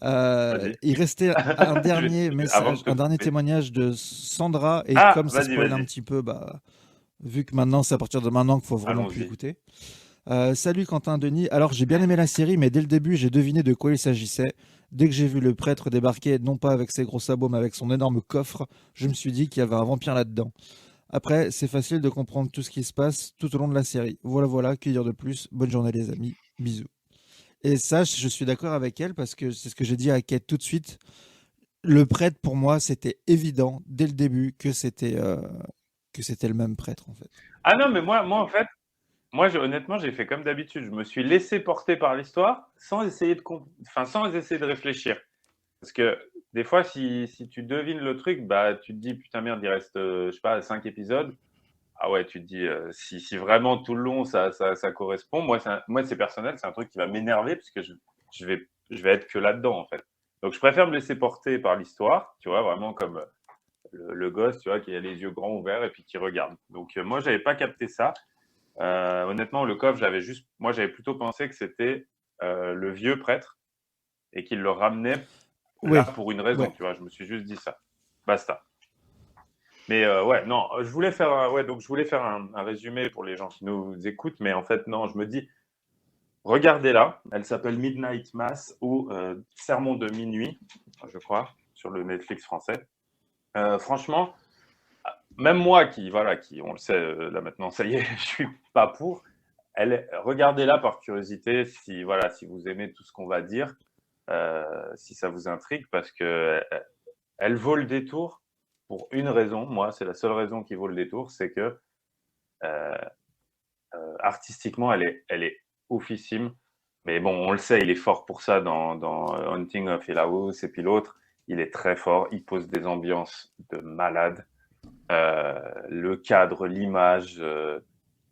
Vas-y. Il restait un dernier Avant message, de te un dernier couper. témoignage de Sandra, et Ah, comme ça vas-y, spoil vas-y. un petit peu, bah, vu que maintenant, c'est à partir de maintenant qu'il faut vraiment plus Allons-y. écouter. Salut Quentin, Denis. Alors, j'ai bien aimé la série, mais dès le début, j'ai deviné de quoi il s'agissait. Dès que j'ai vu le prêtre débarquer, non pas avec ses gros sabots, mais avec son énorme coffre, je me suis dit qu'il y avait un vampire là-dedans. Après, c'est facile de comprendre tout ce qui se passe tout au long de la série. Voilà, que dire de plus. Bonne journée les amis, bisous. Et ça, je suis d'accord avec elle parce que c'est ce que j'ai dit à Kate tout de suite. Le prêtre, pour moi, c'était évident dès le début que c'était le même prêtre en fait. Ah non, mais moi en fait, moi, honnêtement, j'ai fait comme d'habitude. Je me suis laissé porter par l'histoire sans essayer de réfléchir. Parce que des fois, si tu devines le truc, bah, tu te dis, putain merde, il reste, je sais pas, 5 épisodes. Ah ouais, tu te dis, si vraiment tout le long, ça correspond. Moi, c'est personnel, c'est un truc qui va m'énerver parce que je vais être que là-dedans, en fait. Donc, je préfère me laisser porter par l'histoire, tu vois, vraiment comme le gosse, tu vois, qui a les yeux grands ouverts et puis qui regarde. Donc, moi, j'avais pas capté ça. Honnêtement, le coffre, moi, j'avais plutôt pensé que c'était le vieux prêtre et qu'il le ramenait là Ouais, pour une raison, ouais. tu vois. Je me suis juste dit ça. Basta. Mais ouais, non, je voulais faire un résumé pour les gens qui nous écoutent, mais en fait, non, je me dis, regardez-la. Elle s'appelle Midnight Mass ou Sermon de minuit, je crois, sur le Netflix français. Franchement, même moi on le sait là maintenant, ça y est, je suis pas pour. Regardez-la par curiosité, si vous aimez tout ce qu'on va dire, si ça vous intrigue, parce que elle vaut le détour pour une raison. Moi, c'est la seule raison qui vaut le détour, c'est que artistiquement, elle est oufissime. Mais bon, on le sait, il est fort pour ça dans Haunting of Hill House, et puis l'autre, il est très fort. Il pose des ambiances de malade. Le cadre, l'image,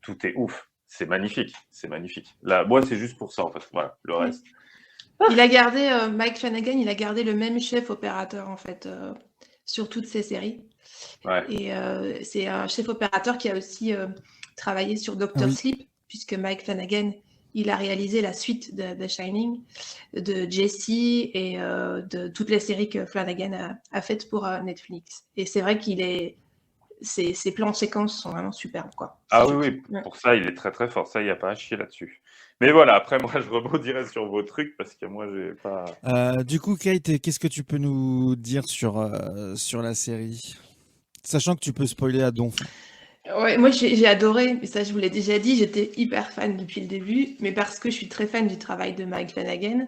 tout est ouf. C'est magnifique, c'est magnifique. Là, moi, c'est juste pour ça, en fait. Voilà, le reste. Il a gardé, Mike Flanagan, il a gardé le même chef opérateur, en fait, sur toutes ses séries. Ouais. Et c'est un chef opérateur qui a aussi travaillé sur Dr. Oui. Sleep, puisque Mike Flanagan, il a réalisé la suite de The Shining, de Jesse et de toutes les séries que Flanagan a faites pour Netflix. Et c'est vrai ses plans séquences sont vraiment superbes, quoi. Ah oui, pour ça, il est très très fort. Ça, il n'y a pas à chier là-dessus. Mais voilà, après, moi, je rebondirai sur vos trucs parce que moi, j'ai pas. Du coup, Kate, qu'est-ce que tu peux nous dire sur la série? Sachant que tu peux spoiler à donf. Ouais, moi j'ai adoré, mais ça je vous l'ai déjà dit, j'étais hyper fan depuis le début, mais parce que je suis très fan du travail de Mike Flanagan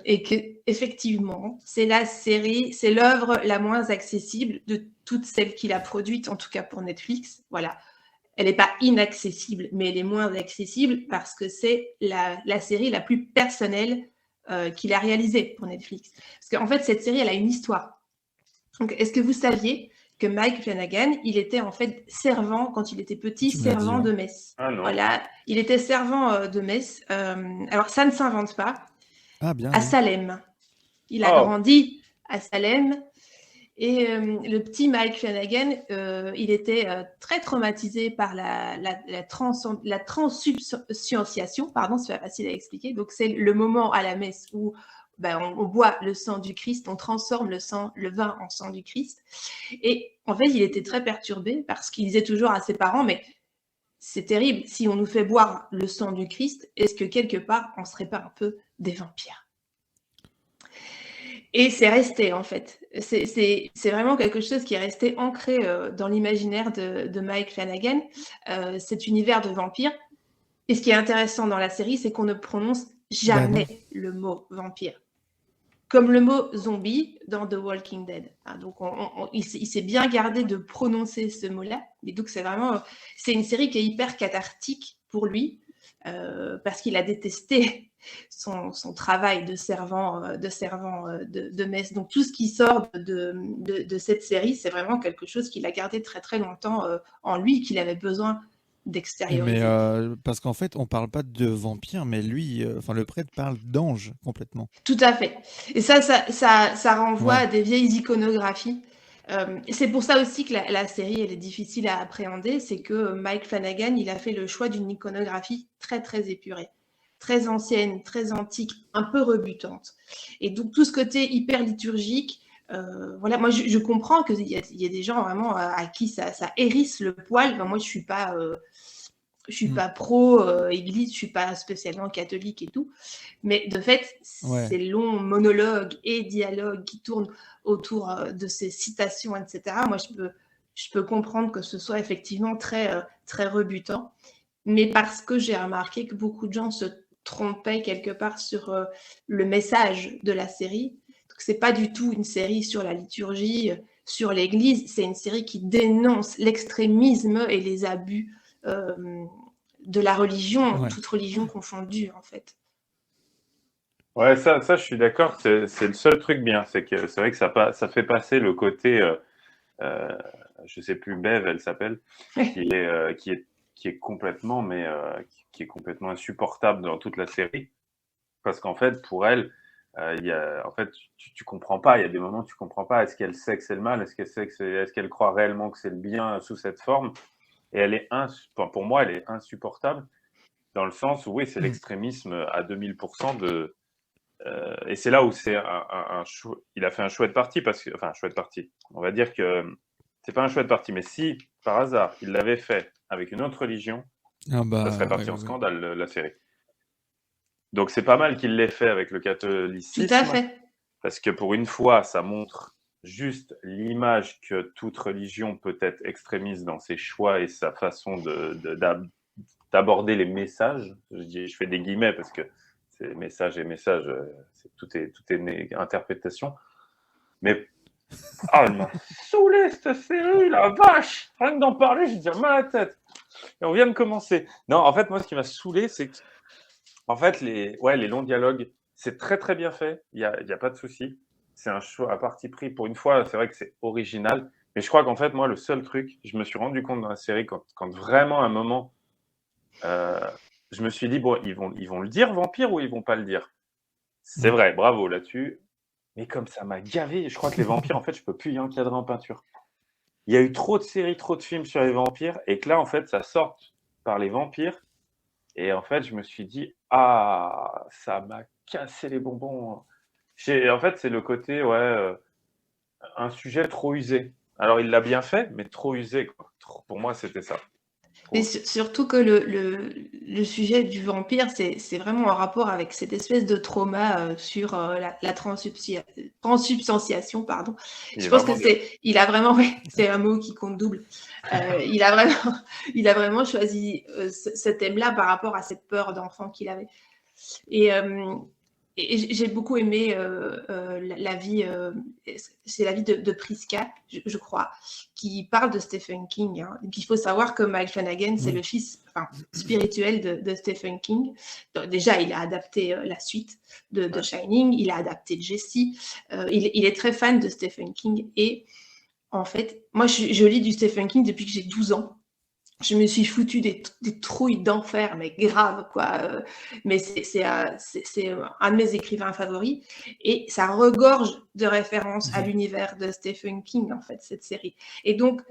et que effectivement c'est la série, c'est l'œuvre la moins accessible de toutes celles qu'il a produites, en tout cas pour Netflix. Voilà, elle n'est pas inaccessible, mais elle est moins accessible parce que c'est la série la plus personnelle qu'il a réalisée pour Netflix. Parce qu'en fait cette série elle a une histoire. Donc est-ce que vous saviez que Mike Flanagan, il était en fait servant, quand il était petit, Tu me l'as dit, servant ouais. de messe. Ah non. Voilà, il était servant de messe. Alors, ça ne s'invente pas. Ah bien. À oui. Salem. Il a grandi à Salem. Et le petit Mike Flanagan, il était très traumatisé par la transsubstantiation. Pardon, c'est pas facile à expliquer. Donc, c'est le moment à la messe où on boit le sang du Christ, on transforme le vin en sang du Christ. Et en fait, il était très perturbé parce qu'il disait toujours à ses parents, mais c'est terrible, si on nous fait boire le sang du Christ, est-ce que quelque part, on ne serait pas un peu des vampires ? Et c'est resté, en fait. C'est vraiment quelque chose qui est resté ancré dans l'imaginaire de Mike Flanagan, cet univers de vampires. Et ce qui est intéressant dans la série, c'est qu'on ne prononce jamais le mot vampire. Comme le mot zombie dans The Walking Dead. Donc, il s'est bien gardé de prononcer ce mot-là. Et donc, c'est une série qui est hyper cathartique pour lui, parce qu'il a détesté son travail de servant de messe. Donc, tout ce qui sort de cette série, c'est vraiment quelque chose qu'il a gardé très, très longtemps en lui, qu'il avait besoin d'extérioriser. Mais parce qu'en fait, on parle pas de vampire, mais lui, le prêtre parle d'ange complètement. Tout à fait. Et ça renvoie à des vieilles iconographies. C'est pour ça aussi que la série, elle est difficile à appréhender. C'est que Mike Flanagan, il a fait le choix d'une iconographie très, très épurée, très ancienne, très antique, un peu rebutante. Et donc, tout ce côté hyper liturgique, moi, je comprends qu'il y a des gens vraiment à qui ça hérisse le poil. Moi, je suis pas pro-église, je suis pas spécialement catholique et tout. Mais de fait, ces longs monologues et dialogues qui tournent autour de ces citations, etc., moi, je peux comprendre que ce soit effectivement très, très rebutant. Mais parce que j'ai remarqué que beaucoup de gens se trompaient quelque part sur le message de la série. Donc, c'est pas du tout une série sur la liturgie, sur l'Église. C'est une série qui dénonce l'extrémisme et les abus de la religion, Ouais. toute religion confondue, en fait. Ouais, ça, je suis d'accord. C'est le seul truc bien, c'est que c'est vrai que ça fait passer le côté, euh, je sais plus, Bev, elle s'appelle, qui est, euh, qui est, qui est complètement, qui est complètement insupportable dans toute la série, parce qu'en fait, pour elle, en fait, tu comprends pas. Il y a des moments où tu comprends pas. Est-ce qu'elle sait que c'est le mal? Est-ce qu'elle croit réellement que c'est le bien sous cette forme? Et pour moi, elle est insupportable dans le sens où oui, c'est l'extrémisme à 2000% et c'est là où il a fait un chouette parti enfin un chouette parti. On va dire que c'est pas un chouette parti, mais si par hasard il l'avait fait avec une autre religion, Ah ça bah, serait parti ouais, en ouais. scandale la série. Donc c'est pas mal qu'il l'ait fait avec le Tout à catholicisme, fait. parce que pour une fois, ça montre juste l'image que toute religion peut être extrémiste dans ses choix et sa façon d'aborder les messages. Je fais des guillemets parce que c'est message et message, tout est interprétation. Mais elle m'a saoulé cette série, la vache! Rien que d'en parler, j'ai déjà mal à la tête. Et on vient de commencer. Non, en fait, moi, ce qui m'a saoulé, c'est que en fait, les longs dialogues, c'est très très bien fait. Il y a pas de souci. C'est un choix à parti pris. Pour une fois, c'est vrai que c'est original. Mais je crois qu'en fait, moi, le seul truc, je me suis rendu compte dans la série quand vraiment à un moment, je me suis dit bon, ils vont le dire vampire ou ils vont pas le dire. C'est vrai, bravo là-dessus. Mais comme ça m'a gavé, je crois que les vampires, en fait, je peux plus y encadrer en peinture. Il y a eu trop de séries, trop de films sur les vampires, et que là, en fait, ça sort par les vampires. Et en fait, je me suis dit, ah, ça m'a cassé les bonbons. En fait, c'est le côté, un sujet trop usé. Alors, il l'a bien fait, mais trop usé, quoi. Pour moi, c'était ça. Mais surtout que le sujet du vampire, c'est vraiment en rapport avec cette espèce de trauma sur la transsubstantiation, pardon. Je pense que il a vraiment, ouais, c'est un mot qui compte double. Il a vraiment choisi ce thème-là par rapport à cette peur d'enfant qu'il avait. Et j'ai beaucoup aimé la vie, c'est la vie de Priska, je crois, qui parle de Stephen King. Hein. Il faut savoir que Mike Flanagan, c'est le fils spirituel de Stephen King. Donc, déjà, il a adapté la suite de Shining, il a adapté Jesse. Il est très fan de Stephen King. Et en fait, moi, je lis du Stephen King depuis que j'ai 12 ans. Je me suis foutu des trouilles d'enfer, mais grave, quoi. Mais c'est un de mes écrivains favoris. Et ça regorge de références à l'univers de Stephen King, en fait, cette série. Et donc,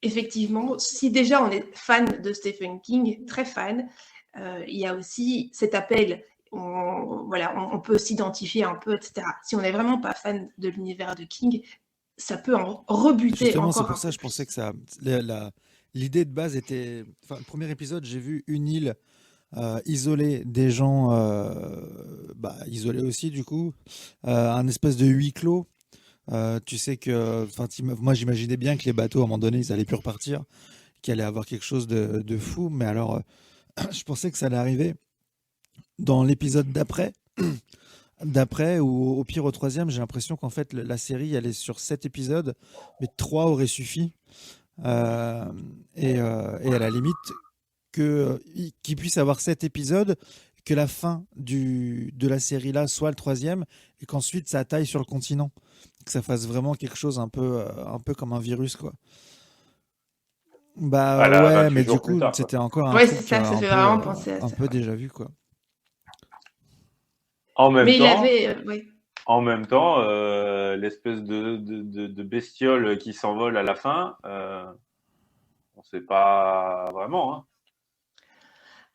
effectivement, si déjà on est fan de Stephen King, très fan, il y a aussi cet appel. On peut s'identifier un peu, etc. Si on n'est vraiment pas fan de l'univers de King, ça peut en rebuter. Justement, encore c'est pour ça que je pensais que l'idée de base était. Enfin, le premier épisode, j'ai vu une île isolée, des gens isolés aussi, du coup, un espèce de huis clos. Tu sais que. Moi, j'imaginais bien que les bateaux, à un moment donné, ils allaient plus repartir, qu'il allait avoir quelque chose de fou, mais alors, je pensais que ça allait arriver dans l'épisode d'après, ou au pire au troisième. J'ai l'impression qu'en fait la série elle est sur 7 épisodes, mais 3 auraient suffi. Et à la limite qu'il puisse avoir 7 épisodes, que la fin de la série là soit le troisième, et qu'ensuite ça taille sur le continent, que ça fasse vraiment quelque chose un peu comme un virus, quoi. Ouais, mais du coup c'était encore un truc ça fait vraiment penser à un ça, peu déjà vu, quoi. En même temps, ouais. En même temps, l'espèce de bestiole qui s'envole à la fin, on ne sait pas vraiment. Hein.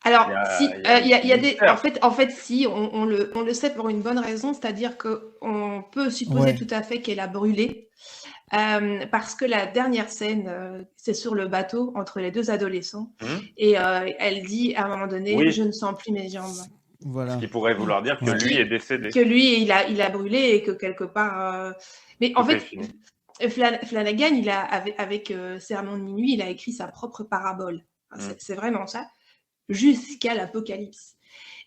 Alors, il y a des. En fait, si, on le sait pour une bonne raison, c'est-à-dire qu'on peut supposer tout à fait qu'elle a brûlé. Parce que la dernière scène, c'est sur le bateau entre les deux adolescents. Et elle dit à un moment donné, je ne sens plus mes jambes. Voilà. Ce qui pourrait vouloir dire que lui est décédé. Que lui, il a brûlé et que quelque part... Mais en fait, Flanagan, avec Sermon de minuit, il a écrit sa propre parabole. C'est vraiment ça, jusqu'à l'Apocalypse.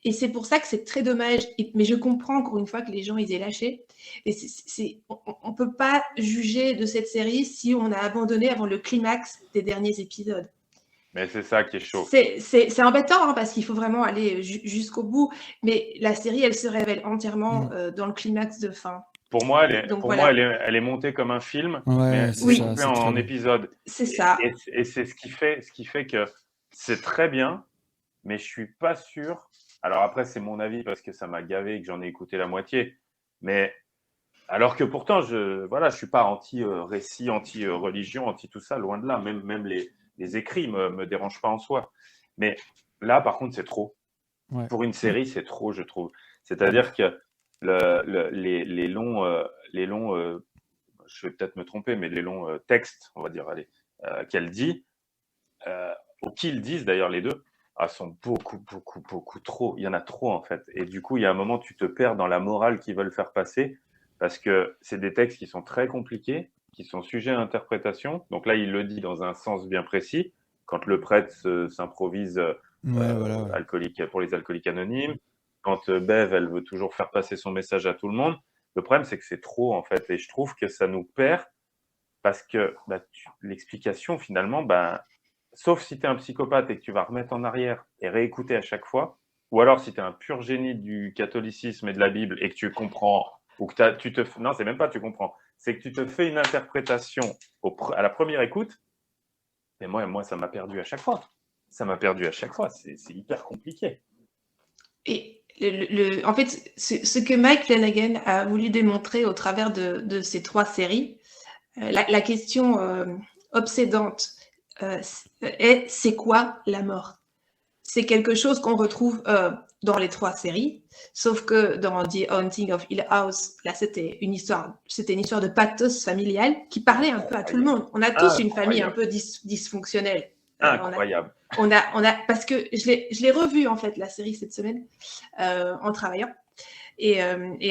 Et c'est pour ça que c'est très dommage. Mais je comprends encore une fois que les gens, ils aient lâché. Et on ne peut pas juger de cette série si on a abandonné avant le climax des derniers épisodes. Mais c'est ça qui est chaud. C'est embêtant hein, parce qu'il faut vraiment aller jusqu'au bout, mais la série, elle se révèle entièrement dans le climax de fin. Pour moi, Donc, pour moi elle est montée comme un film, mais Ouais, c'est ça, découpée c'est très en bien. épisodes. C'est ça. Et c'est ce qui fait que c'est très bien, mais je suis pas sûr. Alors après, c'est mon avis parce que ça m'a gavé et que j'en ai écouté la moitié. Mais alors que pourtant, je suis pas anti-récit, anti-religion, anti tout ça, loin de là. Même les écrits me dérangent pas en soi. Mais là, par contre, c'est trop. Ouais. Pour une série, c'est trop, je trouve. C'est-à-dire que les longs, je vais peut-être me tromper, mais les longs textes, on va dire, allez, qu'elle dit, ou qu'ils disent d'ailleurs les deux, sont beaucoup, beaucoup, beaucoup trop. Il y en a trop en fait. Et du coup, il y a un moment, tu te perds dans la morale qu'ils veulent faire passer parce que c'est des textes qui sont très compliqués, qui sont sujets à interprétation. Donc là, il le dit dans un sens bien précis. Quand le prêtre s'improvise Voilà, ouais. alcoolique pour les alcooliques anonymes, quand Bev, elle veut toujours faire passer son message à tout le monde. Le problème, c'est que c'est trop en fait. Et je trouve que ça nous perd parce que l'explication finalement, sauf si tu es un psychopathe et que tu vas remettre en arrière et réécouter à chaque fois, ou alors si tu es un pur génie du catholicisme et de la Bible et que tu comprends, ou que tu te... Non, c'est même pas tu comprends, c'est que tu te fais une interprétation à la première écoute, mais moi, ça m'a perdu à chaque fois. Ça m'a perdu à chaque fois, c'est hyper compliqué. Et en fait, ce que Mike Flanagan a voulu démontrer au travers de ces 3 séries, la question obsédante est c'est quoi la mort? C'est quelque chose qu'on retrouve dans les 3 séries, sauf que dans The Haunting of Hill House, là c'était une histoire de pathos familial qui parlait un peu à tout le monde. On a tous une famille un peu dysfonctionnelle. Incroyable. On a parce que je l'ai revu en fait la série cette semaine en travaillant. Et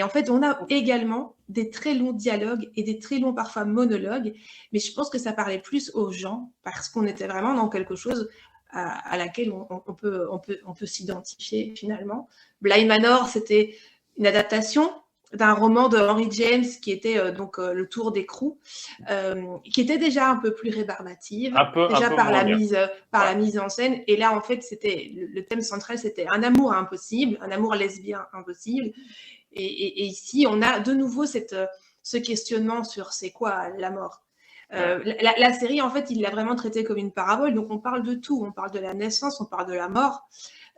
en fait, on a également des très longs dialogues et des très longs parfois monologues, mais je pense que ça parlait plus aux gens parce qu'on était vraiment dans quelque chose à laquelle on peut s'identifier finalement. Blind Manor, c'était une adaptation d'un roman de Henry James qui était Le Tour d'écrou, qui était déjà un peu plus rébarbative, par la mise en scène. Et là, en fait, c'était le thème central, c'était un amour impossible, un amour lesbien impossible. Et ici, on a de nouveau ce questionnement sur c'est quoi la mort. La série, en fait, il l'a vraiment traité comme une parabole. Donc, on parle de tout. On parle de la naissance, on parle de la mort,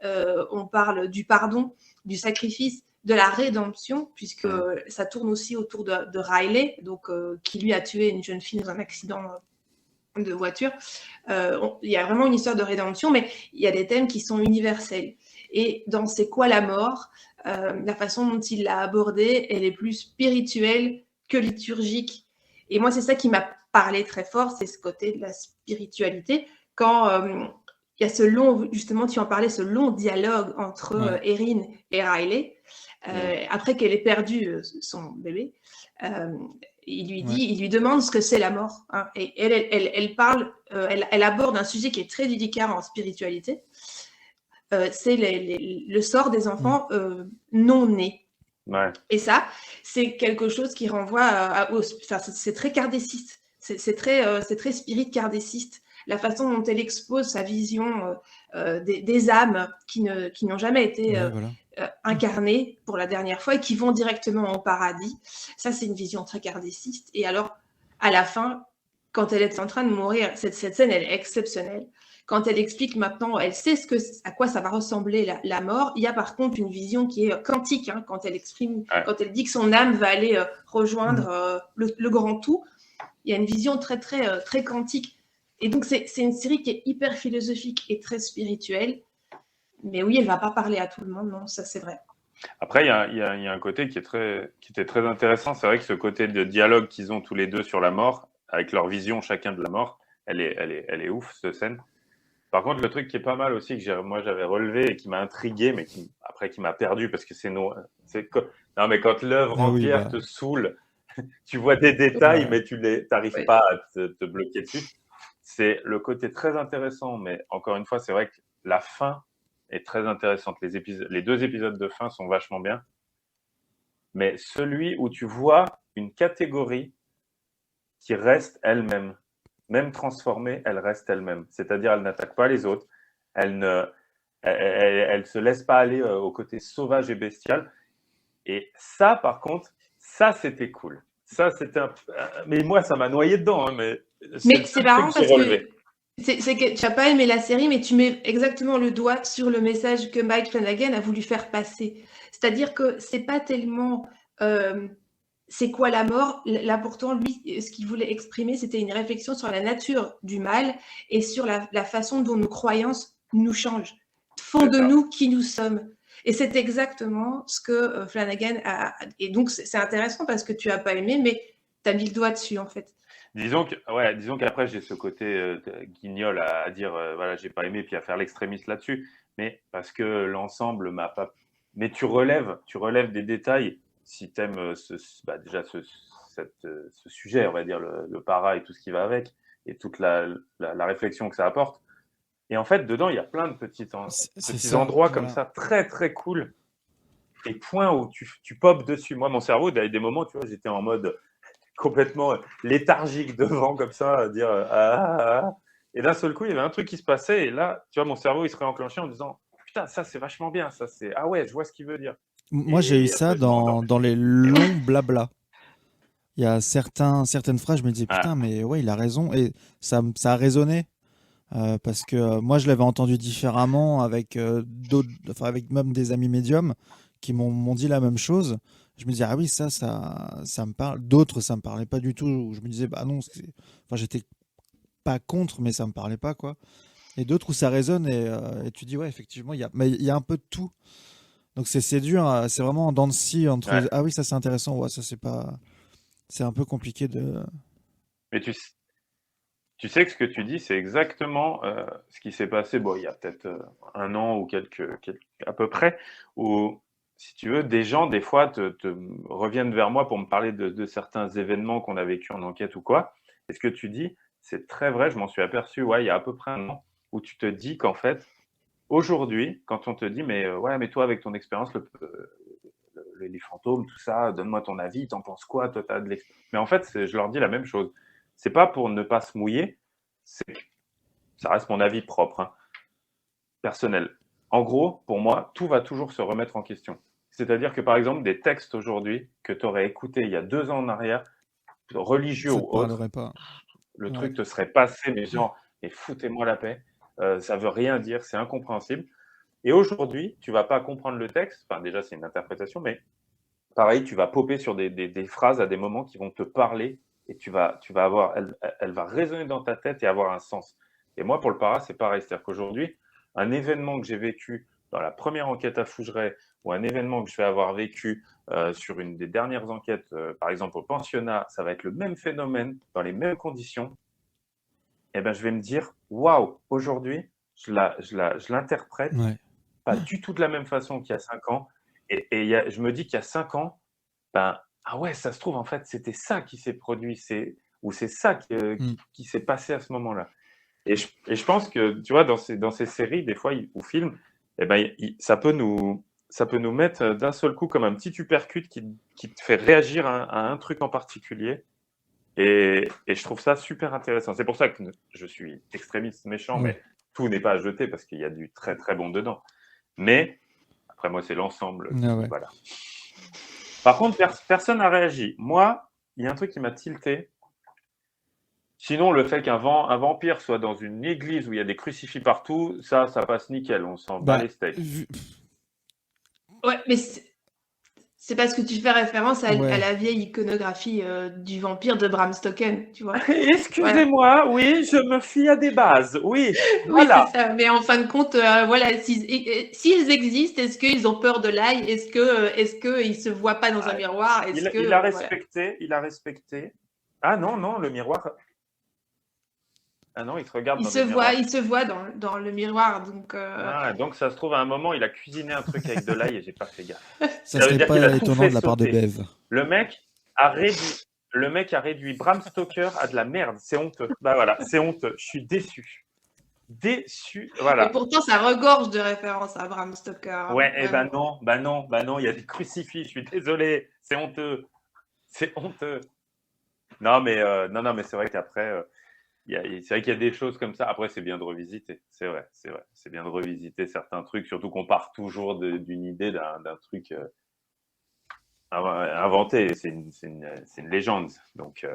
on parle du pardon, du sacrifice, de la rédemption, puisque ça tourne aussi autour de Riley, donc, qui lui a tué une jeune fille dans un accident de voiture. Il y a vraiment une histoire de rédemption, mais il y a des thèmes qui sont universels. Et dans C'est quoi la mort, la façon dont il l'a abordée, elle est plus spirituelle que liturgique. Et moi, c'est ça qui m'a parlé très fort, c'est ce côté de la spiritualité. Quand il y a ce long, justement, tu en parlais, ce long dialogue entre Erin et Riley, après qu'elle ait perdu son bébé, il lui demande ce que c'est la mort. Hein, et elle parle, elle aborde un sujet qui est très délicat en spiritualité. C'est le sort des enfants non nés. Ouais. Et ça, c'est quelque chose qui renvoie c'est très kardéciste, c'est très spirit kardéciste. La façon dont elle expose sa vision des âmes qui n'ont jamais été incarnées pour la dernière fois et qui vont directement au paradis. Ça, c'est une vision très kardéciste. Et alors, à la fin, quand elle est en train de mourir, cette scène, elle est exceptionnelle. Quand elle explique maintenant, elle sait à quoi ça va ressembler la mort. Il y a par contre une vision qui est quantique, hein, quand elle exprime, quand elle dit que son âme va aller rejoindre le grand tout. Il y a une vision très, très, très quantique. Et donc, c'est une série qui est hyper philosophique et très spirituelle. Mais oui, elle ne va pas parler à tout le monde, non, ça c'est vrai. Après, il y a un côté qui était très intéressant. C'est vrai que ce côté de dialogue qu'ils ont tous les deux sur la mort, avec leur vision chacun de la mort, elle est ouf, cette scène. Par contre, le truc qui est pas mal aussi, que moi j'avais relevé et qui m'a intrigué, mais qui m'a perdu, parce que non, mais quand l'œuvre entière te saoule, tu vois des détails, mais tu n'arrives pas à te bloquer dessus. C'est le côté très intéressant, mais encore une fois, c'est vrai que la fin est très intéressante. Les 2 épisodes de fin sont vachement bien. Mais celui où tu vois une catégorie qui reste elle-même. même transformée, elle reste elle-même. C'est-à-dire, elle n'attaque pas les autres, elle se laisse pas aller au côté sauvage et bestial. Et ça, par contre, ça, c'était cool. Ça, c'était mais moi, ça m'a noyé dedans. Hein, mais c'est marrant parce que c'est que tu n'as pas aimé la série, mais tu mets exactement le doigt sur le message que Mike Flanagan a voulu faire passer. C'est-à-dire que c'est pas tellement c'est quoi la mort. Là, pourtant, lui, ce qu'il voulait exprimer, c'était une réflexion sur la nature du mal et sur la façon dont nos croyances nous changent, font de nous qui nous sommes. Et c'est exactement ce que Flanagan a. Et donc, c'est intéressant parce que tu n'as pas aimé, mais tu as mis le doigt dessus, en fait. Disons qu'après, j'ai ce côté guignol à dire, voilà, j'ai pas aimé, puis à faire l'extrémiste là-dessus. Mais parce que l'ensemble m'a pas. Mais tu relèves des détails si tu aimes déjà ce sujet, on va dire, le para et tout ce qui va avec, et toute la réflexion que ça apporte. Et en fait, dedans, il y a plein de petits endroits comme ça, très, très cool. Et points où tu popes dessus. Moi, mon cerveau, il y a des moments, tu vois, j'étais en mode complètement léthargique devant, comme ça, à dire Et d'un seul coup, il y avait un truc qui se passait. Et là, tu vois, mon cerveau, il se réenclenchait en disant putain, ça, c'est vachement bien. Ça, c'est ah ouais, je vois ce qu'il veut dire. Moi, j'ai eu ça dans les longs blabla. Il y a certaines phrases, je me disais putain, mais ouais, il a raison. Et ça a résonné. Parce que moi, je l'avais entendu différemment avec d'autres, enfin, avec même des amis médiums qui m'ont dit la même chose. Je me disais, ah oui, ça me parle. D'autres, ça me parlait pas du tout. Je me disais, bah non, enfin, j'étais pas contre, mais ça me parlait pas, quoi. Et d'autres où ça résonne et tu dis, ouais, effectivement, il y a un peu de tout. Donc c'est dur, c'est vraiment en dents de scie entre ah oui, ça c'est intéressant, ouais, ça c'est pas. C'est un peu compliqué de. Mais tu sais que ce que tu dis, c'est exactement ce qui s'est passé, bon, il y a peut-être un an ou à peu près, où, si tu veux, des gens, des fois, te reviennent vers moi pour me parler de certains événements qu'on a vécu en enquête ou quoi. Et ce que tu dis, c'est très vrai, je m'en suis aperçu, ouais, il y a à peu près un an, où tu te dis qu'en fait, aujourd'hui, quand on te dit, mais ouais, mais toi, avec ton expérience, les fantômes, tout ça, donne-moi ton avis, t'en penses quoi, toi, t'as de l'expérience. Mais en fait, je leur dis la même chose. C'est pas pour ne pas se mouiller, c'est que ça reste mon avis propre, hein, personnel. En gros, pour moi, tout va toujours se remettre en question. C'est-à-dire que, par exemple, des textes aujourd'hui que tu aurais écoutés il y a 2 ans en arrière, religieux ou autres, le truc te serait passé, mais genre, mais foutez-moi la paix, ça veut rien dire, c'est incompréhensible. Et aujourd'hui, tu vas pas comprendre le texte, enfin déjà c'est une interprétation, mais pareil, tu vas popper sur des phrases à des moments qui vont te parler et tu vas avoir, elle va résonner dans ta tête et avoir un sens. Et moi, pour le para, c'est pareil. C'est-à-dire qu'aujourd'hui, un événement que j'ai vécu dans la première enquête à Fougeray ou un événement que je vais avoir vécu sur une des dernières enquêtes, par exemple au pensionnat, ça va être le même phénomène, dans les mêmes conditions. Et ben, je vais me dire, waouh, aujourd'hui, je l'interprète pas du tout de la même façon qu'il y a 5 ans. Et je me dis qu'il y a 5 ans, ben, ah ouais, ça se trouve, en fait, c'était ça qui s'est produit, ou c'est ça qui s'est passé à ce moment-là. Et je pense que, tu vois, dans ces séries, des fois, ou films, eh ben, ça peut nous mettre d'un seul coup comme un petit uppercut qui te fait réagir à un truc en particulier. Et je trouve ça super intéressant. C'est pour ça que je suis extrémiste méchant, mais tout n'est pas à jeter parce qu'il y a du très, très bon dedans. Mais, après, moi, c'est l'ensemble. Voilà. Par contre, personne n'a réagi. Moi, il y a un truc qui m'a tilté. Sinon, le fait qu'un vampire soit dans une église où il y a des crucifix partout, ça passe nickel. On s'en bat les steaks. Ouais, mais c'est parce que tu fais référence à la vieille iconographie du vampire de Bram Stoker, tu vois. Excusez-moi, oui, je me fie à des bases, oui. Voilà. Oui, c'est ça. Mais en fin de compte, voilà, s'ils existent, est-ce qu'ils ont peur de l'ail? Est-ce qu'ils se voient pas dans un miroir? Il a respecté. Ah non, le miroir. Ah non, il te regarde dans le miroir. Il se voit dans le miroir, donc. Donc ça se trouve à un moment, il a cuisiné un truc avec de l'ail et j'ai pas fait gaffe. Ça serait pas étonnant de la part de Bev. Le mec a réduit Bram Stoker à de la merde. C'est honteux. Bah voilà, c'est honteux. Je suis déçu. Voilà. Et pourtant, ça regorge de références à Bram Stoker. Ouais, et ben non, il y a des crucifix. Je suis désolé, c'est honteux. Non, mais c'est vrai qu'après. c'est vrai qu'il y a des choses comme ça. Après, c'est bien de revisiter. C'est vrai. C'est bien de revisiter certains trucs, surtout qu'on part toujours d'une idée, d'un truc inventé. C'est une légende. Donc,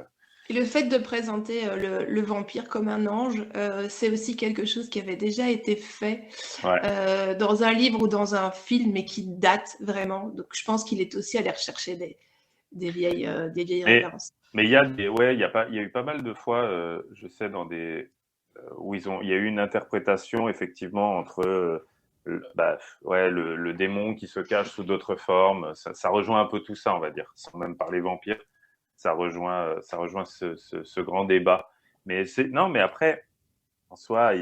Et le fait de présenter le vampire comme un ange, c'est aussi quelque chose qui avait déjà été fait ouais. dans un livre ou dans un film, mais qui date vraiment. Donc je pense qu'il est aussi allé rechercher des vieilles Mais références. il y a il y a eu pas mal de fois, je sais, où il y a eu une interprétation effectivement entre le démon qui se cache sous d'autres formes. Ça rejoint un peu tout ça, on va dire, sans même parler vampire. Ça rejoint ce grand débat. Mais non, mais après, en soi,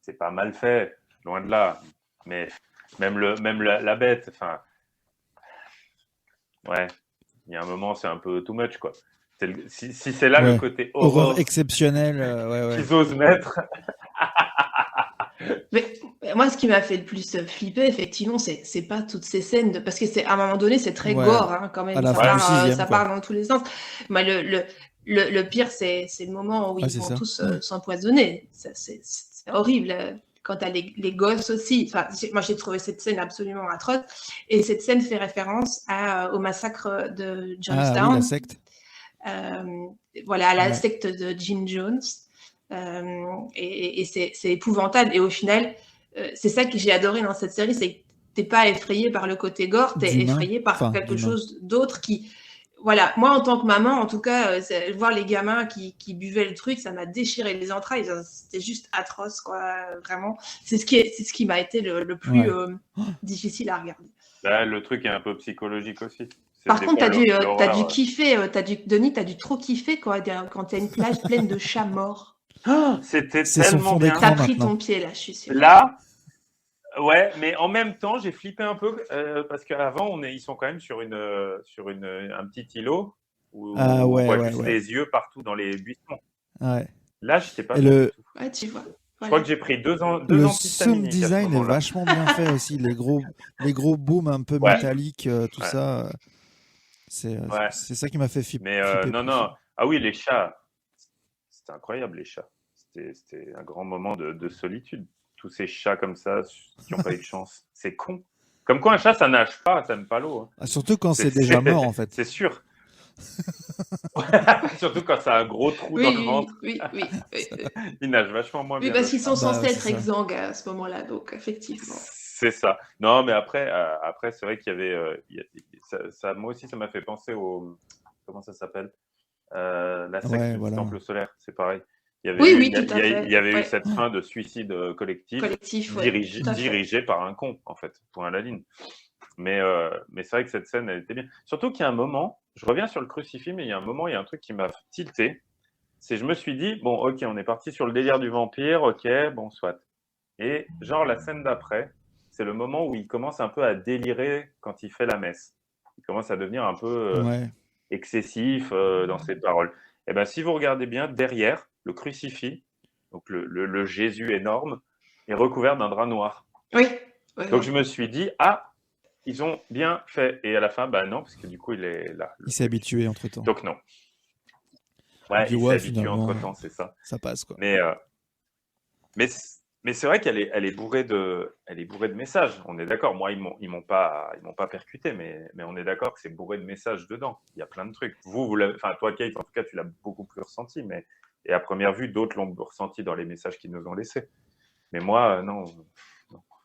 c'est pas mal fait, loin de là. Mais même la bête, enfin, ouais, il y a un moment, c'est un peu too much, quoi. Si c'est là le Ouais. côté Horreur horreur exceptionnelle, ouais. qu'ils osent mettre, Mais moi, ce qui m'a fait le plus flipper, effectivement, c'est pas toutes ces scènes, parce que à un moment donné, c'est très Ouais. gore, hein, quand À même. la Ça fin part, du sixième, ça quoi. part dans tous les sens. Moi, le pire, c'est le moment où Ah, ils c'est vont ça. tous s'empoisonner. C'est horrible. Quand t'as les gosses aussi. Enfin, moi, j'ai trouvé cette scène absolument atroce. Et cette scène fait référence au massacre de Ah oui, Jonestown. la secte. Voilà, à la Ouais. secte de Jim Jones. Et c'est épouvantable. Et au final, c'est ça que j'ai adoré dans cette série, c'est que t'es pas effrayé par le côté gore, t'es D'humain. effrayé par Enfin, quelque d'humain. chose d'autre qui... Voilà, moi en tant que maman, en tout cas, voir les gamins qui buvaient le truc, ça m'a déchiré les entrailles. C'était juste atroce, quoi, vraiment. C'est ce qui m'a été le plus difficile à regarder. là, le truc est un peu psychologique aussi. Par contre, t'as dû l'horreur. kiffer, Denis, t'as dû trop kiffer, quoi, quand t'as une plage pleine de chats morts. C'était C'est son tellement fond bien. d'écran. T'as pris maintenant. ton pied, là, je suis sûre. Là, ouais, mais en même temps, j'ai flippé un peu parce qu'avant, ils sont quand même sur un petit îlot où Ah on ouais, voit ouais, juste ouais. les yeux partout dans les buissons. Ouais. Là, je sais pas Et bien le- du tout. Ouais, tu vois. Je Voilà. crois que j'ai pris deux Le sound antihistaminiques à ce design est moment-là. vachement bien fait aussi. Les gros booms un peu Ouais. métalliques, tout Ouais. ça. C'est Ouais. ça qui m'a fait Mais flipper non, plus. non. Ah oui, les chats. C'était incroyable, les chats. C'était un grand moment de solitude. Tous ces chats comme ça qui n'ont pas eu de chance. C'est con. Comme quoi, un chat, ça nage pas, ça n'aime pas l'eau. Hein. Ah, surtout quand c'est déjà mort, en fait. C'est sûr. Surtout quand ça a un gros trou dans le ventre. Oui. Ils nagent vachement moins Oui, bien. parce qu'ils sont Bah, censés être c'est ça. exsangues à ce moment-là, donc effectivement. C'est ça. Non, mais après c'est vrai qu'il y avait. Moi aussi, ça m'a fait penser au. Comment ça s'appelle La secte Ouais, du voilà. Temple solaire, c'est pareil. Il y avait Oui, eu, tout à fait. il y avait eu Ouais. cette fin de suicide collectif, Collectif, ouais, tout à fait. dirigé par un con, en fait, point à la ligne. Mais c'est vrai que cette scène, elle était bien. Surtout qu'il y a un moment, je reviens sur le crucifix, mais il y a un truc qui m'a tilté. Je me suis dit, bon, ok, on est parti sur le délire du vampire, ok, bon, soit. Et genre, la scène d'après, c'est le moment où il commence un peu à délirer quand il fait la messe. Il commence à devenir un peu Ouais. excessif dans ses paroles. Et bien, si vous regardez bien, derrière, le crucifix, donc le Jésus énorme, est recouvert d'un drap noir. Oui. Donc, je me suis dit, ah, ils ont bien fait. Et à la fin, bah non, parce que du coup, il est là. Il s'est habitué entre-temps. Donc, non. Ouais, il s'est habitué entre-temps, c'est ça. Ça passe, quoi. Mais c'est vrai qu'elle est bourrée de messages. On est d'accord. Moi, ils m'ont pas percuté, mais on est d'accord que c'est bourré de messages dedans. Il y a plein de trucs. Toi, Kate, en tout cas, tu l'as beaucoup plus ressenti, et à première vue, d'autres l'ont ressenti dans les messages qu'ils nous ont laissés. Mais moi, non.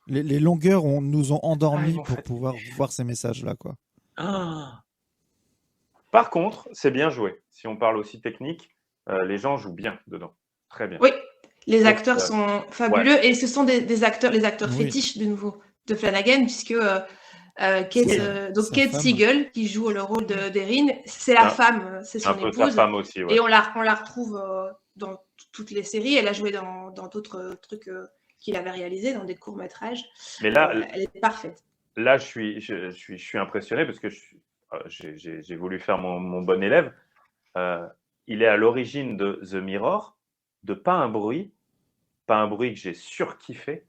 Les longueurs nous ont endormis ils m'ont pour fatigué. pouvoir voir ces messages-là, quoi. Par contre, c'est bien joué. Si on parle aussi technique, les gens jouent bien dedans. Très bien. Oui, les acteurs sont fabuleux et ce sont les acteurs fétiches de nouveau de Flanagan, puisque Kate Siegel, qui joue le rôle d'Erin, c'est la femme, c'est son épouse. Sa femme aussi, ouais. Et on la retrouve dans toutes les séries. Elle a joué dans d'autres trucs qu'il avait réalisés, dans des courts-métrages. Mais là, elle est parfaite. Là, je suis impressionné parce que j'ai voulu faire mon bon élève. Il est à l'origine de The Mirror, de Pas un bruit que j'ai surkiffé.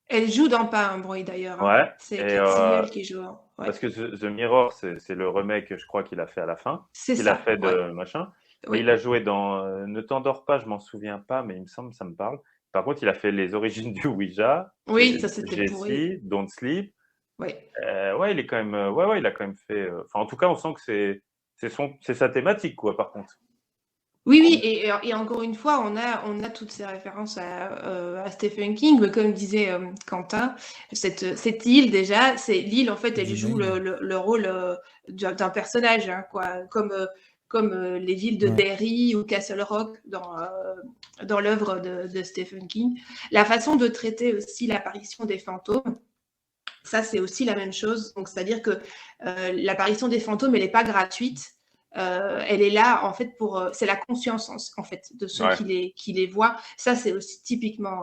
Elle joue dans Pas un bruit d'ailleurs. Ouais. Hein. C'est Kate Siegel qui joue. Ouais. Parce que The Mirror, c'est le remake, je crois, qu'il a fait à la fin. C'est qu'il a fait de machin. Oui, Oui, il a joué dans Ne t'endors pas, je m'en souviens pas, mais il me semble, ça me parle. Par contre, il a fait les origines du Ouija, oui, ça c'était pourri. Jessie, Don't Sleep. Oui. Ouais, il est quand même, ouais, il a quand même fait. Enfin, en tout cas, on sent que c'est sa thématique, quoi. Par contre. Oui, oui, et encore une fois, on a toutes ces références à Stephen King, mais comme disait Quentin, cette île déjà, c'est l'île en fait, elle The joue Name. le rôle d'un personnage, hein, quoi, comme les villes de Ouais. Derry ou Castle Rock dans l'œuvre de Stephen King. La façon de traiter aussi l'apparition des fantômes, ça c'est aussi la même chose. Donc c'est-à-dire que l'apparition des fantômes, elle n'est pas gratuite. Elle est là en fait c'est la conscience en fait de ceux Ouais. qui les voient. Ça c'est aussi typiquement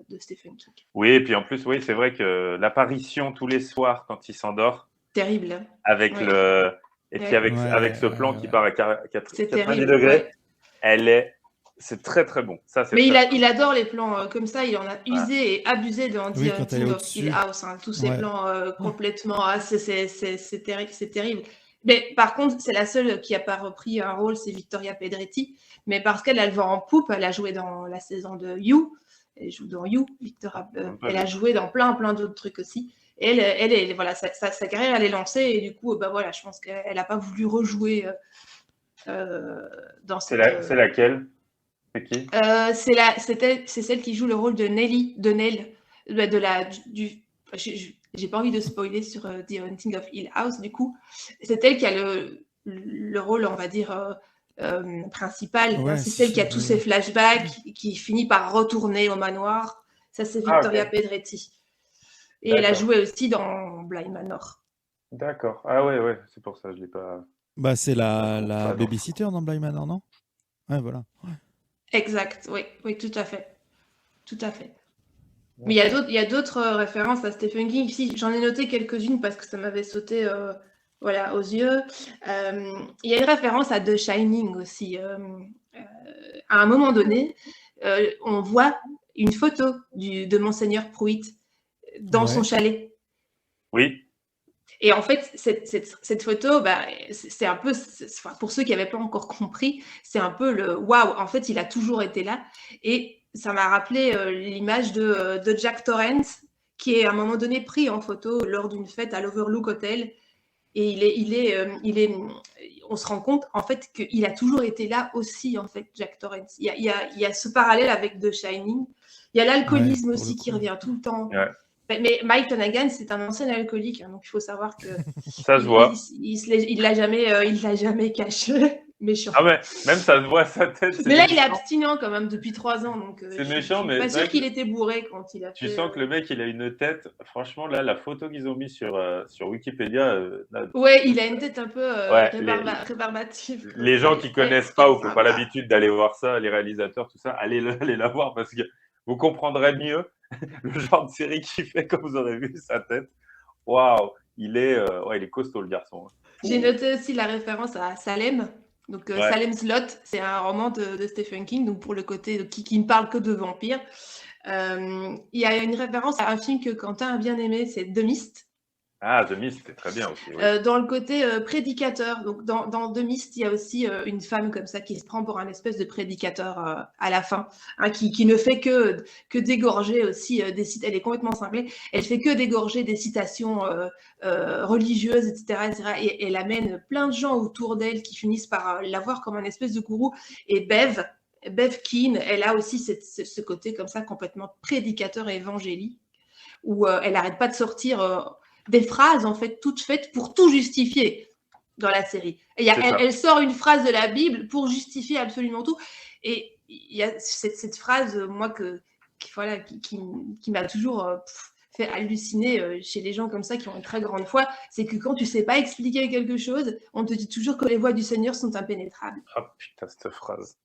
de Stephen King. Oui, et puis en plus, oui, c'est vrai que l'apparition tous les soirs quand il s'endort, Terrible. avec Ouais. le et puis Ouais. avec ce plan qui part à C'est 90 terrible. degrés, Ouais. c'est très très bon. Ça, c'est Mais très il adore les plans comme ça. Il en a usé et abusé dans The Oui, quand elle est Haunting of Hill au-dessus. House. Hein. Tous ces Ouais. plans complètement. C'est terrible, c'est terrible. Mais par contre, c'est la seule qui n'a pas repris un rôle, c'est Victoria Pedretti. Mais parce qu'elle a le vent en poupe, elle a joué dans la saison de You. Elle joue dans You, Victoria. Elle a joué dans plein d'autres trucs aussi. Et elle voilà, sa carrière, elle est lancée. Et du coup, bah voilà, je pense qu'elle n'a pas voulu rejouer dans cette. C'est laquelle? C'est qui? C'est celle qui joue le rôle de Nelly, de Nell, j'ai pas envie de spoiler sur The Haunting of Hill House, du coup. C'est elle qui a le rôle, on va dire, principal. Ouais, C'est celle qui a tous ses flashbacks, qui finit par retourner au manoir. Ça, c'est Victoria Pedretti. Et elle a joué aussi dans Bly Manor. D'accord. Ah ouais, c'est pour ça, je l'ai pas. Bah, c'est la non. babysitter dans Bly Manor, non? Ouais, voilà. Ouais. Exact, oui, tout à fait. Tout à fait. Mais il y a d'autres références à Stephen King. Si, j'en ai noté quelques-unes parce que ça m'avait sauté aux yeux. Il y a une référence à The Shining aussi. À un moment donné, on voit une photo de Monseigneur Pruitt dans son chalet. Oui. Et en fait, cette photo, c'est un peu, pour ceux qui n'avaient pas encore compris, c'est un peu le waouh, en fait, il a toujours été là. Et ça m'a rappelé l'image de Jack Torrance, qui est à un moment donné pris en photo lors d'une fête à l'Overlook Hotel. Et on se rend compte, en fait, qu'il a toujours été là aussi, en fait, Jack Torrance. Il y a ce parallèle avec The Shining. Il y a l'alcoolisme aussi qui revient tout le temps. Ouais. Mais Mike Flanagan, c'est un ancien alcoolique, hein, donc il faut savoir que ça se voit. Il l'a jamais caché. Méchant. Ah mais même ça se voit sa tête. Mais là, il est abstinent quand même depuis 3 ans, donc c'est méchant, mais je suis pas sûr qu'il était bourré quand il a fait. Tu sens que le mec, il a une tête. Franchement, là, la photo qu'ils ont mis sur Wikipédia. Ouais, il a une tête un peu rébarbative. Les gens qui connaissent pas ou qui n'ont pas l'habitude d'aller voir ça, les réalisateurs, tout ça, allez la voir parce que vous comprendrez mieux le genre de série qu'il fait quand vous aurez vu sa tête. Waouh, il est costaud le garçon. J'ai noté aussi la référence à Salem. Donc Salem's Lot, c'est un roman de Stephen King, donc pour le côté qui ne parle que de vampires. Il y a une référence à un film que Quentin a bien aimé, c'est The Mist. Ah, The Mist, c'est très bien aussi. Oui. Dans le côté prédicateur. Donc dans The Mist, il y a aussi une femme comme ça qui se prend pour un espèce de prédicateur à la fin, hein, qui ne fait que dégorger aussi des citations. Elle est complètement cinglée. Elle fait que dégorger des citations religieuses, etc. Et elle amène plein de gens autour d'elle qui finissent par la voir comme un espèce de gourou. Et Bev Keane, elle a aussi ce côté comme ça complètement prédicateur et évangélique, où elle n'arrête pas de sortir des phrases en fait toutes faites pour tout justifier dans la série. Et elle sort une phrase de la Bible pour justifier absolument tout. Et il y a cette phrase, moi, qui m'a toujours fait halluciner chez les gens comme ça qui ont une très grande foi, c'est que quand tu sais pas expliquer quelque chose, on te dit toujours que les voies du Seigneur sont impénétrables. Ah putain, cette phrase.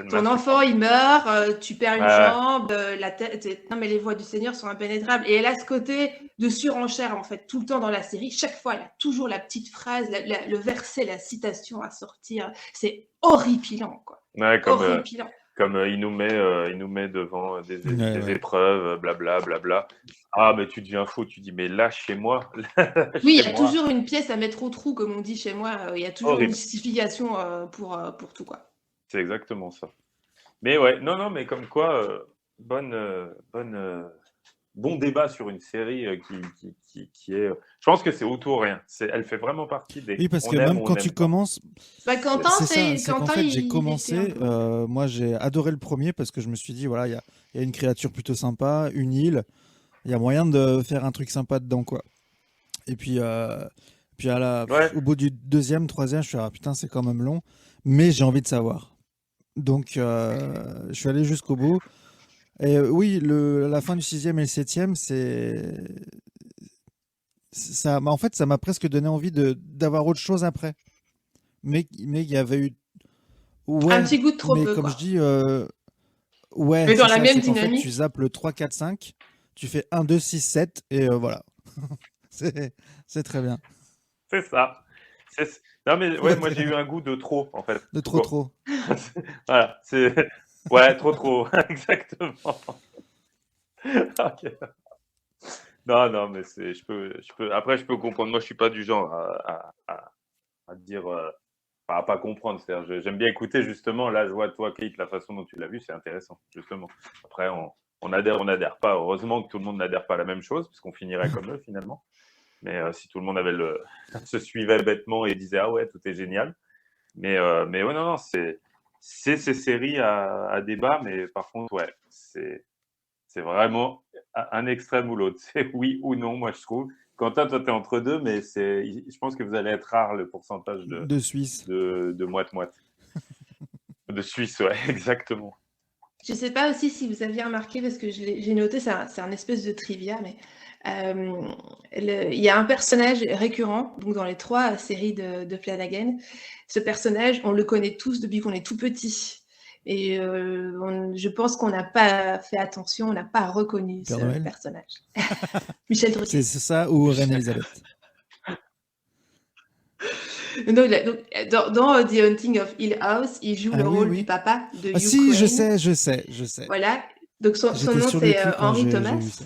Ton enfant, il meurt, tu perds une jambe, la tête. Non, mais les voies du Seigneur sont impénétrables. Et elle a ce côté de surenchère, en fait, tout le temps dans la série. Chaque fois, elle a toujours la petite phrase, le verset, la citation à sortir. C'est horripilant, quoi. Ouais, comme horripilant. Comme il nous met devant des Ouais. épreuves, blabla, blabla. Ah, mais tu deviens fou, tu dis, mais lâchez-moi, Oui, il y a lâchez-moi. toujours une pièce à mettre au trou, comme on dit chez moi. Il y a toujours une Horrible. justification pour tout, quoi. C'est exactement ça. Mais ouais, non, mais comme quoi, bon débat sur une série qui est. Je pense que c'est au tout ou rien. Elle fait vraiment partie des. Oui, parce On que aime même ou on quand tu n'aime pas. commences, Bah, Quentin, c'est ça, c'est qu'en Quentin, fait j'ai il était un commencé, peu. moi j'ai adoré le premier parce que je me suis dit, voilà, il y a une créature plutôt sympa, une île, il y a moyen de faire un truc sympa dedans, quoi. Et puis Ouais, au bout du deuxième, troisième, je suis ah putain, c'est quand même long, mais j'ai envie de savoir. Donc je suis allé jusqu'au bout. Et oui, la fin du sixième et le septième, ça, en fait, ça m'a presque donné envie d'avoir autre chose après. Mais il y avait eu, Un ouais, petit goût de trop mais peu, comme je quoi. dis, ouais, Mais dans c'est la ça, même c'est qu'en fait, tu dynamique. zappes le 3, 4, 5, tu fais 1, 2, 6, 7, et voilà. C'est très bien. c'est ça. Non, mais ouais, moi j'ai eu un goût de trop, en fait, De tout trop, court. trop. Voilà, c'est. Ouais, trop, exactement. Ok. Non, mais Après, je peux comprendre. Moi, je suis pas du genre à dire, à pas comprendre. C'est-à-dire, j'aime bien écouter, justement. Là, je vois, toi, Kate, la façon dont tu l'as vu, c'est intéressant, justement. Après, on adhère, on n'adhère pas. Heureusement que tout le monde n'adhère pas à la même chose, puisqu'on finirait comme eux, finalement. Mais si tout le monde se suivait bêtement et disait, ah ouais, tout est génial. Mais ouais, non, c'est ces séries à débat, mais par contre, ouais, c'est vraiment un extrême ou l'autre. C'est oui ou non, moi, je trouve. Quentin, toi, tu es entre deux, mais je pense que vous allez être rare le pourcentage De Suisse. de moite-moite. De Suisse, ouais, exactement. Je sais pas aussi si vous aviez remarqué, parce que j'ai noté, c'est un espèce de trivia, mais il y a un personnage récurrent donc dans les 3 séries de Flanagan. Ce personnage, on le connaît tous depuis qu'on est tout petit. Et je pense qu'on n'a pas fait attention, on n'a pas reconnu Père ce Noël. personnage. Michel C'est Drucker. ça ou Reine-Elisabeth. Donc, dans The Haunting of Hill House, il joue Ah le oui, rôle oui. du papa de Ah Hugh si, je Crane. sais. Voilà. Donc son J'étais nom sur le c'est cul quand Henry j'ai Thomas. vu ça.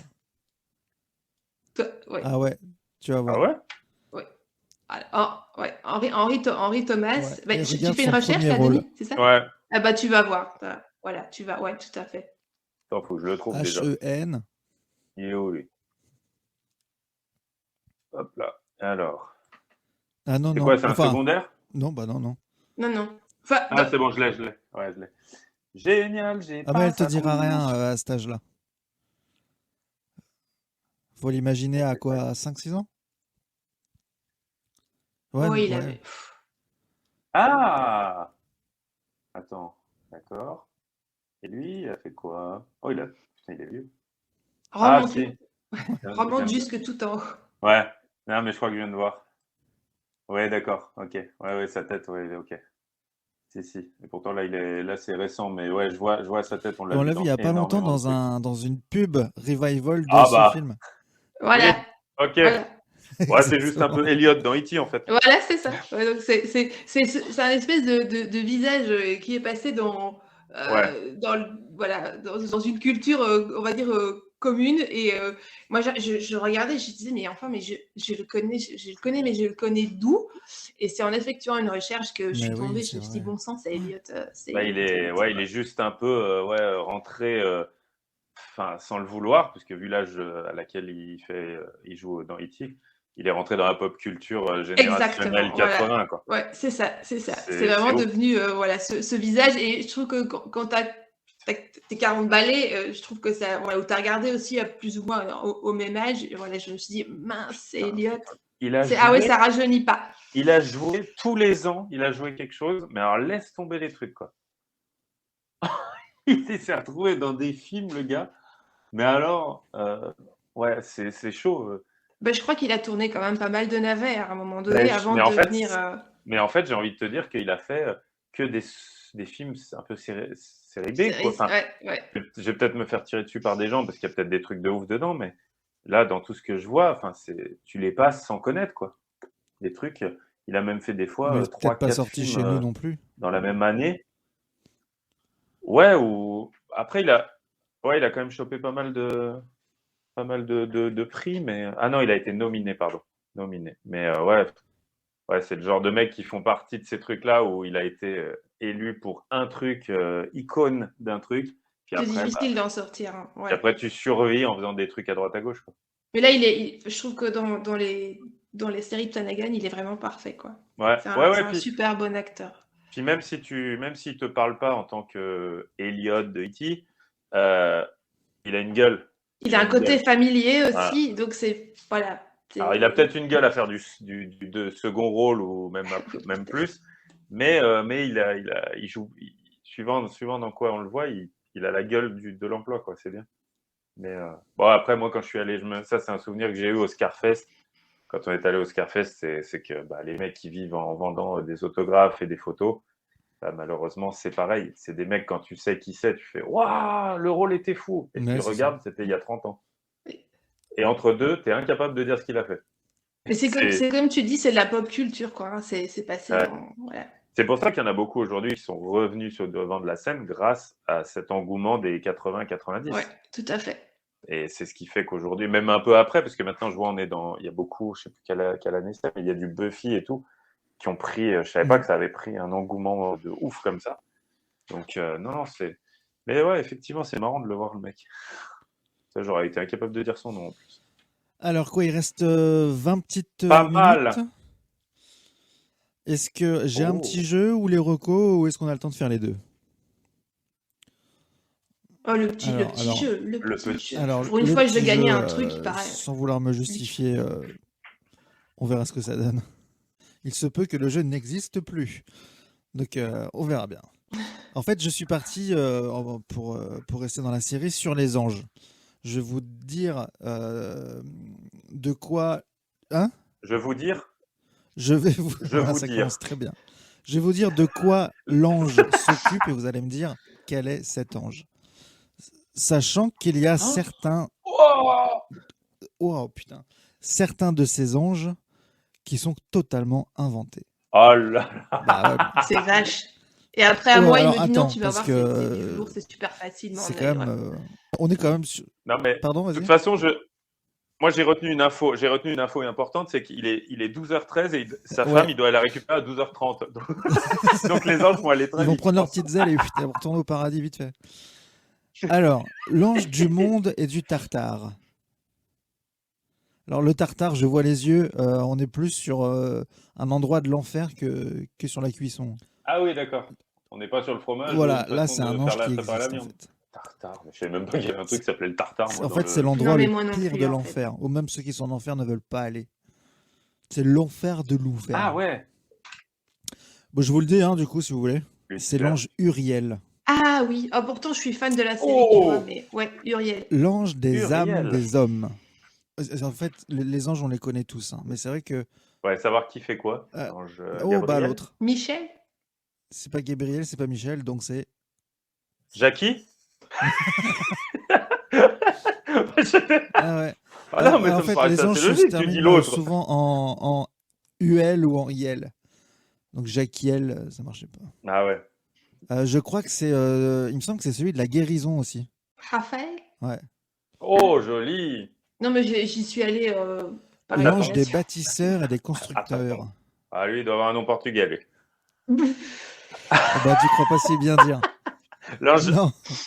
Ouais. Ah ouais, tu vas Ah voir. ouais? Ouais. Ouais. Henry Thomas. Ouais. Bah, Et tu regarde fais une son recherche premier là, rôle. Denis, c'est ça? Ouais. Ah bah tu vas voir. Voilà, ouais, tout à fait. Attends, faut que je le trouve déjà. H-E-N. Il est où, lui? Hop là. Alors. Ah non, C'est non. quoi, c'est un Enfin, secondaire? non, bah non. Non. Enfin, Ah, c'est bon, je l'ai. Ouais, je l'ai. Génial, j'ai Ah mais pas elle te sa dira rien couche. à cet âge-là. Faut l'imaginer à quoi, à 5-6 ans? Ouais, oh, il ouais. avait. Ah! Attends, d'accord. Et lui, il a fait quoi? Oh, putain, il est vieux. Ah, Remonte, si. remonte J'aime. jusque tout en haut. Ouais. Non, mais je crois que je viens de voir. Ouais, d'accord. Ok. Ouais, sa tête, ouais, ok. Si. Et pourtant, là, c'est récent, mais ouais, je vois sa tête, on Et l'a on vu l'a vu il y dans a pas longtemps énormément de trucs. dans une pub revival de Ah, ce bah, film. oui. Voilà. Ok. Voilà. Ouais, c'est juste un Exactement. peu Elliot dans E.T. en fait. Voilà, c'est ça. Ouais, donc c'est un espèce de visage qui est passé Ouais. dans une culture, on va dire, commune. Et moi, je regardais, je disais, mais enfin, mais je le connais, je le connais, mais je le connais d'où? Et c'est en effectuant une recherche que je Mais suis oui, tombée, je c'est me suis dit, vrai. bon sang, c'est Elliot. C'est Bah, Elliot, Elliot, il quoi. est juste un peu rentré, enfin, sans le vouloir, puisque vu l'âge à laquelle il joue dans E.T., il est rentré dans la pop culture générationnelle Exactement, voilà. 80, quoi. Ouais, c'est ça. C'est C'est vraiment ouf. devenu voilà, ce visage. Et je trouve que quand tu as tes 40 balais, je trouve que ça. Voilà, où tu as regardé aussi à plus ou moins au même âge. Et voilà, je me suis dit, mince, c'est Elliot. Il a Ah ouais, joué, ça rajeunit pas. il a joué tous les ans, il a joué quelque chose, mais alors laisse tomber les trucs, quoi. Il s'est retrouvé dans des films, le gars. Mais alors, ouais, c'est chaud. Ben, je crois qu'il a tourné quand même pas mal de navets à un moment donné avant Mais de en fait, devenir. j'ai envie de te dire qu'il a fait que des films un peu série B, quoi. Enfin, Ouais. je vais peut-être me faire tirer dessus par des gens parce qu'il y a peut-être des trucs de ouf dedans, mais là, dans tout ce que je vois, enfin, tu les passes sans connaître, quoi. Des trucs. Il a même fait des Mais fois peut-être pas 3-4 sorti chez nous films non plus. dans la même année. Ouais, ou après il a quand même chopé pas mal de prix, mais ah non, il a été nominé, pardon, nominé. Mais ouais, c'est le genre de mecs qui font partie de ces trucs-là où il a été élu pour un truc, icône d'un truc, puis C'est après, difficile d'en sortir, hein, puis ouais. après tu survis en faisant des trucs à droite à gauche, quoi. Mais là, je trouve que dans les séries de Flanagan, il est vraiment parfait, quoi. Ouais, C'est ouais, un, c'est ouais, un puis, super bon acteur. puis même s'il te parle pas en tant que Elliot de E.T., euh, il a une gueule. Il Il a a un une côté gueule. familier Voilà. aussi, donc c'est. Voilà. Alors, il a peut-être une gueule à faire de second rôle ou même plus, mais il joue, suivant dans quoi on le voit, il a la gueule de l'emploi, quoi, c'est bien. Mais bon, après, moi, quand je suis allé, ça, c'est un souvenir que j'ai eu au Scarfest. Quand on est allé au Scarfest, c'est que les mecs qui vivent en vendant des autographes et des photos, bah, malheureusement, c'est pareil. C'est des mecs, quand tu sais qui c'est, tu fais waouh, le rôle était fou. Et Ouais, tu c'est ça. regardes, c'était il y a 30 ans. Et entre deux, tu es incapable de dire ce qu'il a fait. Mais C'est c'est comme tu dis, c'est de la pop culture, quoi, hein. C'est passé ouais. dans. Voilà. C'est pour ça qu'il y en a beaucoup aujourd'hui qui sont revenus sur le devant de la scène grâce à cet engouement des 80-90. Ouais, tout à fait. Et c'est ce qui fait qu'aujourd'hui, même un peu après, parce que maintenant je vois, il y a beaucoup, je sais plus quelle année c'est, mais il y a du Buffy et tout, qui ont pris, je savais pas que ça avait pris un engouement de ouf comme ça. Donc, non, mais ouais, effectivement, c'est marrant de le voir, le mec. Ça, j'aurais été incapable de dire son nom en plus. Alors quoi, il reste 20 petites Pas minutes. mal. Est-ce que j'ai un Oh. petit jeu ou les recos ou est-ce qu'on a le temps de faire les deux? Oh, le petit Le petit petit- jeu. Alors, Pour une le fois, je vais petit gagner jeu, un truc, il paraît. sans vouloir me justifier, on verra ce que ça donne. Il se peut que le jeu n'existe plus. Donc, on verra bien. En fait, je suis parti, pour rester dans la série, sur les anges. Je vais vous dire de quoi... Hein? Je vais vous dire, Je vais vous... Je Voilà, vous ça dire. commence très bien. Je vais vous dire de quoi l'ange s'occupe et vous allez me dire quel est cet ange. Sachant qu'il y a certains... Oh putain. Certains de ces anges qui sont totalement inventés. oh là là. Bah ouais, C'est vache. Et après, à Ouais, moi, il alors, me dit non, attends, tu vas parce voir, que, c'est du lourd, c'est super facile. Non, c'est mais quand même... ouais. on est quand même sur... Non, mais Pardon, de vas-y. toute façon, moi, j'ai retenu une info importante, c'est qu'il est 12h13 et sa Ouais. femme, il doit la récupérer à 12h30. Donc les anges vont aller très Ils vont vite. prendre leurs petites ailes et putain, ils vont retourner au paradis vite fait. Alors, l'ange du monde et du tartare. Alors, le tartare, je vois les yeux, on est plus sur un endroit de l'enfer que sur la cuisson. Ah oui, d'accord. On n'est pas sur le fromage. Voilà, ou une là, façon c'est un de ange faire qui préparer la existe en viande. fait. Tartare, mais je savais même pas qu'il y avait un truc qui s'appelait le tartare. Moi, En dans fait, le- c'est l'endroit Non, mais le moi non pire plus, de en l'enfer, où même ceux qui sont en enfer ne veulent pas aller. C'est l'enfer de l'ouvert. Ah ouais. Bon, je vous le dis, hein, du coup, si vous voulez. Le C'est Hitler. l'ange Uriel. Ah oui, oh, pourtant, je suis fan de la série, Oh tu vois, mais ouais, Uriel. L'ange des Uriel. âmes des hommes. En fait, les anges, on les connaît tous. Hein, mais c'est vrai que... Ouais, savoir qui fait quoi. Euh, L'ange oh, bah Gabriel. l'autre. Michel? C'est pas Gabriel, c'est pas Michel, donc c'est... Jackie. Ah ouais. Ah non, mais ça en me fait, paraît les assez anges se logique. Tu dis terminent l'autre. souvent en UL ou en IL. Donc Jacquiel, ça marchait pas. Ah ouais. Je crois que c'est... il me semble que c'est celui de la guérison aussi. Raphaël? Ouais. Oh, joli. Non, mais j'y suis allée par L'ange des élimination. bâtisseurs et des constructeurs. Ah, lui, il doit avoir un nom portugais, lui. Ah bah, tu crois pas si bien dire. Non,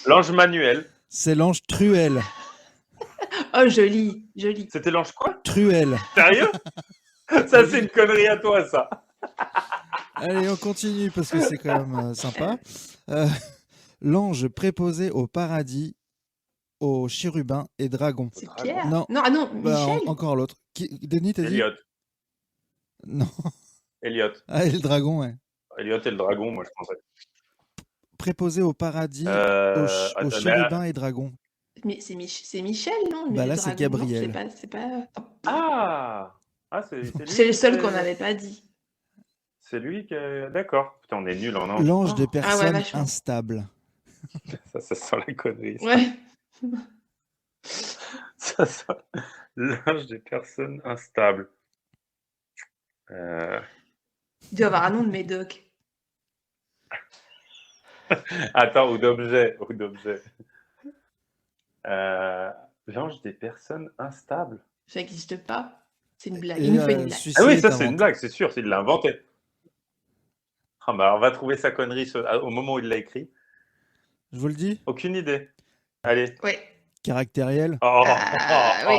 L'ange Manuel. c'est l'ange Truel. Oh, joli, joli. C'était l'ange quoi? Truel. Sérieux? Ça, c'est une connerie à toi, ça. Allez, on continue parce que c'est quand même sympa. L'ange préposé au paradis, aux chérubins et dragons. C'est Dragon. Pierre? Non. Ah non, Bah, Michel? encore l'autre. Denis, t'as dit? Elliot. Non. Elliot. Ah, et le dragon, ouais. Elliot et le dragon, moi, je pensais. Préposé au paradis, aux Attends, chérubins et dragons. Mais c'est Michel, non? Bah Mais là, le c'est dragon, non, Gabriel. c'est pas... Ah, c'est lui. C'est le qui seul fait- qu'on n'avait pas dit. C'est lui qui. D'accord. Putain, on est nul en ange. L'ange Oh. des Ah ouais, personnes vachement. instables. Ça sent la connerie. Ça. Ouais. Ça sent l'ange des personnes instables. Il doit avoir un nom de médoc. Attends, ou d'objet. L'ange des personnes instables. Ça n'existe pas. C'est une blague. Et Il nous fait une blague. celui-ci Ah oui, est ça c'est une inventé. blague, c'est sûr, il l'a inventé. Ah bah, on va trouver sa connerie au moment où il l'a écrit. Je vous le dis, Aucune idée. Allez. Ouais. caractériel. Oh. Ah oui.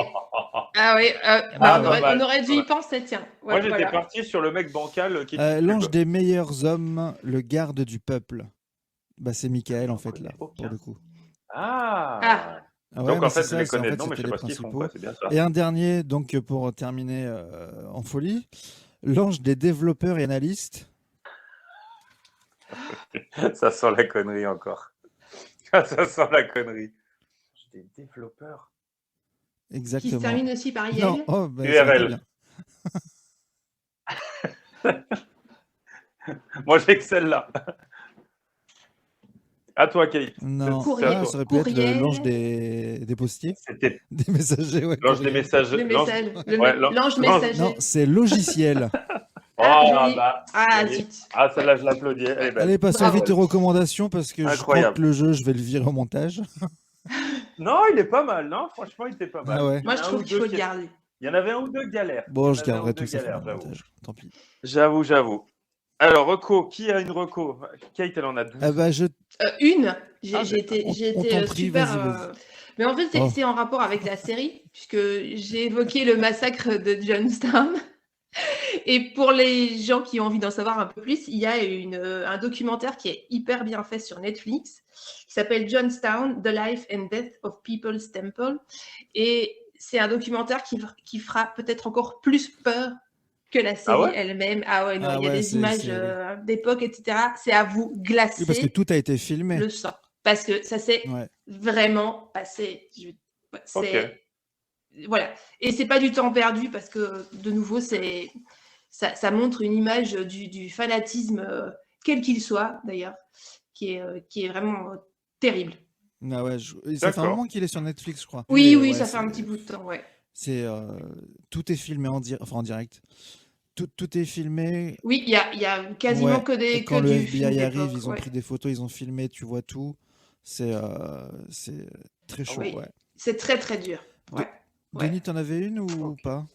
Ah oui. Ah, Bah, pas mal. on aurait dû y Ouais. penser, tiens. Ouais, Moi, j'étais voilà. parti sur le mec bancal qui est L'ange des meilleurs hommes, le garde du peuple. Bah, c'est Michael en J'en fait connais là, aucun. pour le coup. Ah. Ah. Ah ouais, Donc mais en fait, c'est je les ça, connais de nom, mais je c'était sais les pas ce qu'ils font. principaux. Quoi. C'est bien ça. Et un dernier, donc pour terminer en folie, l'ange des développeurs et analystes. Ça sent la connerie encore. Ça sent la connerie. Des développeurs. Qui Exactement. se termine aussi par IL. Non, oh, bah, ça URL. aurait été bien. Moi, j'ai que celle-là. À toi, Kate. Non, C'est à ça toi. aurait pu être Courriel. l'ange des postiers, C'était des messagers. Ouais, l'ange des courriel. messages. Le message. Ouais, L'ange messager. Non, c'est logiciel. Ah, Oh, joli. bah. Ah, joli. zut. Ah, celle-là, je l'applaudis. Elle est belle. Allez, passons Bravo. vite aux recommandations parce que je crois Incroyable. que le jeu, je vais le virer au montage. Non, il est pas mal. Non, franchement, il était pas mal. Ah ouais. Il y en Moi, a je un trouve ou qu'il faut deux le qui- garder. Il y en avait un ou deux galères. Bon, Il y je en avait un ou garderai deux tout ça pour le galères, j'avoue. montage. Tant pis. J'avoue. Alors, reco, qui a une reco? Kate, elle en a 12. Ah bah, je... Une, j'ai Ah, j'ai été, j'ai on été t'en prie, super. vas-y. Mais en fait, Oh. c'est en rapport avec la série, puisque j'ai évoqué le massacre de Johnstown. Et pour les gens qui ont envie d'en savoir un peu plus, il y a un documentaire qui est hyper bien fait sur Netflix, qui s'appelle Johnstown, The Life and Death of People's Temple. Et c'est un documentaire qui fera peut-être encore plus peur que la série ouais elle-même. Ah ouais, non, Ah il y a ouais, des images d'époque, etc. C'est à vous glacer Oui, parce que tout a été filmé. le sang. Parce que ça s'est Ouais. vraiment passé. Ok. Voilà. Et c'est pas du temps perdu parce que, de nouveau, ça montre une image du fanatisme, quel qu'il soit d'ailleurs, qui est vraiment terrible. Ah ouais, ça fait un D'accord. moment qu'il est sur Netflix, je crois. Oui, Mais oui, ouais, ça fait un petit bout de temps, ouais. Tout est filmé en direct. Tout est filmé. Oui, il y a quasiment que Et quand le du FBI film arrive, d'époque, ils ont ouais. pris des photos, ils ont filmé, tu vois tout. C'est très chaud, Oui. ouais. C'est très, très dur. Ouais. Ouais. Denis, t'en avais une ou Ok. pas?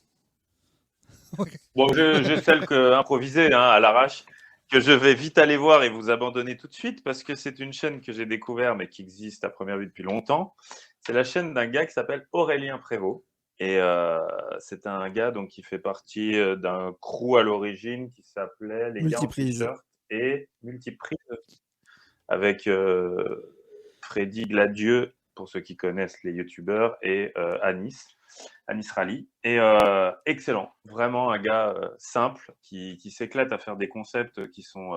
Bon, j'ai celle improvisée à l'arrache, que je vais vite aller voir et vous abandonner tout de suite parce que c'est une chaîne que j'ai découvert mais qui existe à première vue depuis longtemps. C'est la chaîne d'un gars qui s'appelle Aurélien Prévost. Et c'est un gars donc, qui fait partie d'un crew à l'origine qui s'appelait les gars en Multiprise. t-shirt et Multiprise avec Freddy Gladieux, pour ceux qui connaissent les youtubeurs, et Anis Rally. Et excellent, vraiment un gars simple qui s'éclate à faire des concepts qui sont.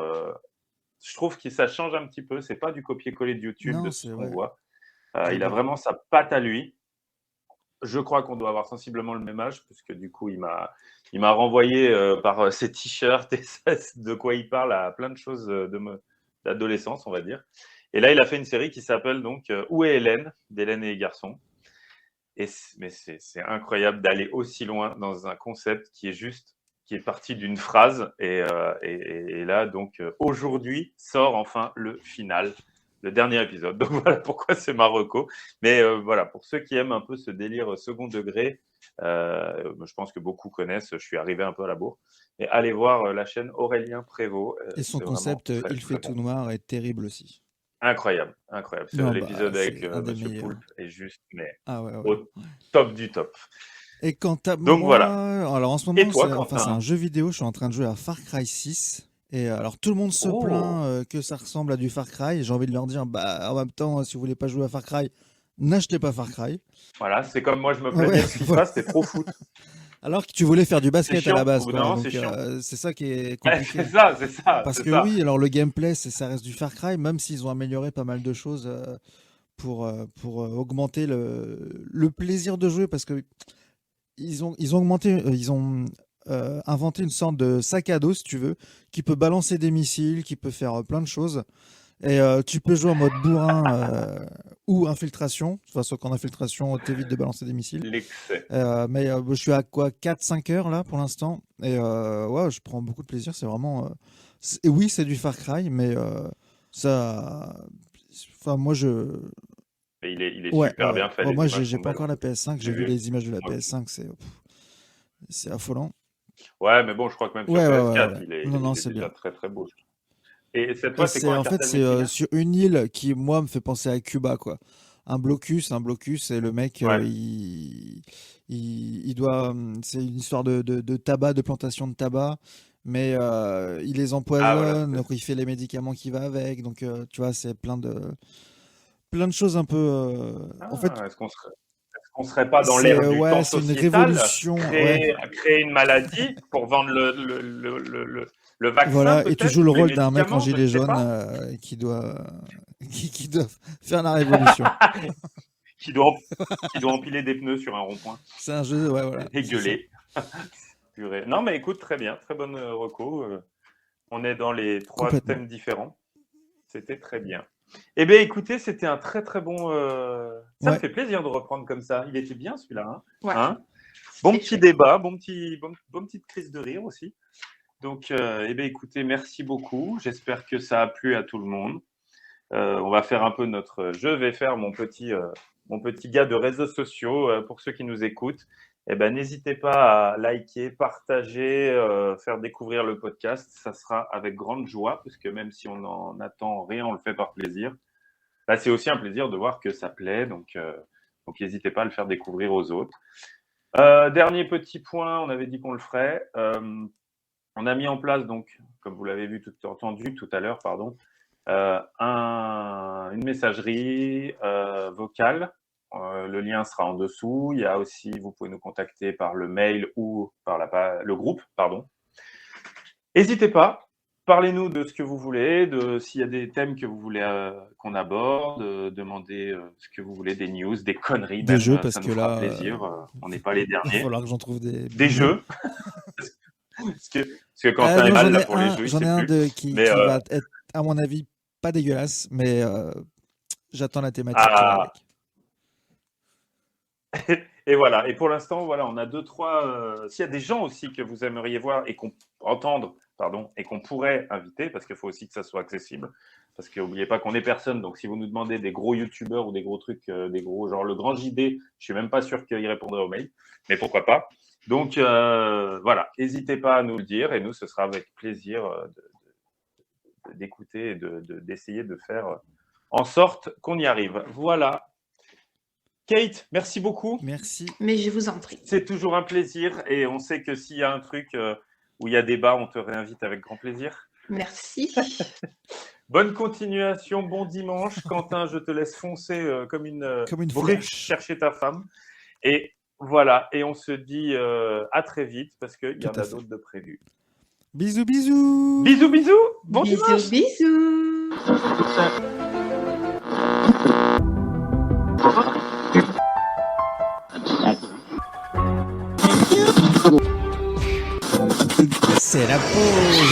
Je trouve que ça change un petit peu. C'est pas du copier-coller de YouTube Non, de ce c'est qu'on vrai. voit. C'est Il a vrai. vraiment sa patte à lui. Je crois qu'on doit avoir sensiblement le même âge, puisque du coup, il m'a renvoyé par ses t-shirts et de quoi il parle à plein de choses d'adolescence, on va dire. Et là, il a fait une série qui s'appelle donc Où est Hélène, d'Hélène et les garçons. Mais c'est incroyable d'aller aussi loin dans un concept qui est parti d'une phrase. Et là, donc, aujourd'hui sort enfin le final, le dernier épisode. Donc voilà pourquoi c'est ma reco. Mais voilà, pour ceux qui aiment un peu ce délire second degré, je pense que beaucoup connaissent, je suis arrivé un peu à la bourre. Mais allez voir la chaîne Aurélien Prévost. Et son c'est concept vraiment très, Il fait très tout bon. noir est terrible aussi. Incroyable. Non, L'épisode avec c'est un des Monsieur meilleurs. Poulpe est juste Ah ouais. au top du top. Et quant à Donc moi, voilà. alors en ce Et moment, toi, c'est Quentin un jeu vidéo, je suis en train de jouer à Far Cry 6. Et alors tout le monde se Oh. plaint que ça ressemble à du Far Cry. Et j'ai envie de leur dire, bah en même temps, si vous voulez pas jouer à Far Cry, n'achetez pas Far Cry. Voilà, c'est comme moi, je me plaignais Ouais, de ce qui se voilà. passe, c'est trop foot. Alors que tu voulais faire du basket chiant, à la base, au bout d'un quoi. moment, Donc c'est chiant. c'est ça qui est Ouais, compliqué. c'est ça. Parce c'est que ça. oui, alors le gameplay, ça reste du Far Cry, même s'ils ont amélioré pas mal de choses pour augmenter le plaisir de jouer, parce que ils ont inventé une sorte de sac à dos, si tu veux, qui peut balancer des missiles, qui peut faire plein de choses. Et tu peux jouer en mode bourrin ou infiltration. De toute façon, qu'en infiltration, t'évites de balancer des missiles. L'excès. Mais je suis à quoi 4-5 heures là pour l'instant. Et ouais, je prends beaucoup de plaisir. C'est vraiment. Oui, c'est du Far Cry, mais Ça, enfin moi Et il est ouais, super ouais. bien fait. Bon, Les moi images j'ai sont pas belles. encore la PS5, j'ai J'ai vu vu. les images de la Ok. PS5, c'est affolant. Ouais, mais bon, je crois que même sur Ouais, ouais, ouais, PS4, ouais. il est, Non, non, il est c'est déjà bien. très très beau. Et cette Et fois, c'est quoi un cartel c'est mexicain? sur une île qui, moi, me fait penser à Cuba, quoi. Un blocus, et le mec, Ouais. il doit. C'est une histoire de tabac, de plantation de tabac, mais il les Ah voilà, empoisonne, c'est donc ça. il fait les médicaments qui va avec. Donc, tu vois, c'est plein de choses un peu. En fait, Ah, est-ce qu'on serait pas dans l'ère du temps ouais, c'est une sociétal, révolution, ouais. créer une maladie pour vendre le vaccin Voilà, et tu joues peut-être, le ou les rôle d'un mec en médicaments, je ne gilet sais jaune pas, qui doit faire la révolution. qui doit, qui doit empiler des pneus sur un rond-point C'est un jeu, ouais, voilà, et c'est ça. gueuler. Purée. Non, mais écoute, très bien, très bonne reco. On est dans les 3 Complètement. thèmes différents. C'était très bien. Eh bien, écoutez, c'était un très très bon. Ça me Ouais. fait plaisir de reprendre comme ça. Il était bien celui-là. Hein. Ouais. Hein, bon C'est petit chouette. débat, bonne petite crise de rire aussi. Donc, eh bien, écoutez, merci beaucoup. J'espère que ça a plu à tout le monde. On va faire un peu Je vais faire mon petit gars de réseaux sociaux pour ceux qui nous écoutent. Eh ben, n'hésitez pas à liker, partager, faire découvrir le podcast. Ça sera avec grande joie, parce que même si on n'en attend rien, on le fait par plaisir. Là, c'est aussi un plaisir de voir que ça plaît, donc n'hésitez pas à le faire découvrir aux autres. Dernier petit point, on avait dit qu'on le ferait. On a mis en place, donc, comme vous l'avez entendu tout à l'heure, pardon, une messagerie vocale. Le lien sera en dessous. Il y a aussi, vous pouvez nous contacter par le mail ou par le groupe, pardon. N'hésitez pas. Parlez-nous de ce que vous voulez, s'il y a des thèmes que vous voulez qu'on aborde, demandez ce que vous voulez, des news, des conneries, Des même, jeux, parce ça nous que fera là, plaisir. On n'est pas les il va derniers. falloir que j'en trouve des jeux. parce que Quentin est non, mal là pour les jeux, il j'en ai sait un plus. qui Mais va être, à mon avis, pas dégueulasse, mais j'attends la thématique qui va avec. Et voilà. Et pour l'instant, voilà, on a 2-3. S'il y a des gens aussi que vous aimeriez voir et entendre, et qu'on pourrait inviter, parce qu'il faut aussi que ça soit accessible. Parce que n'oubliez pas qu'on est personne. Donc, si vous nous demandez des gros youtubeurs ou des gros trucs, genre le grand JD, je suis même pas sûr qu'il répondrait au mail. Mais pourquoi pas. Donc, voilà. N'hésitez pas à nous le dire. Et nous, ce sera avec plaisir d'écouter et d'essayer de faire en sorte qu'on y arrive. Voilà. Kate, merci beaucoup. Merci. Mais je vous en prie. C'est toujours un plaisir et on sait que s'il y a un truc où il y a débat, on te réinvite avec grand plaisir. Merci. Bonne continuation, bon dimanche. Quentin, je te laisse foncer comme une flèche chercher ta femme. Et voilà, et on se dit à très vite parce qu'il y en a d'autres de prévus. Bisous, bisous. Bisous, bisous. Bon bisous, dimanche. bisous. C'est la pause.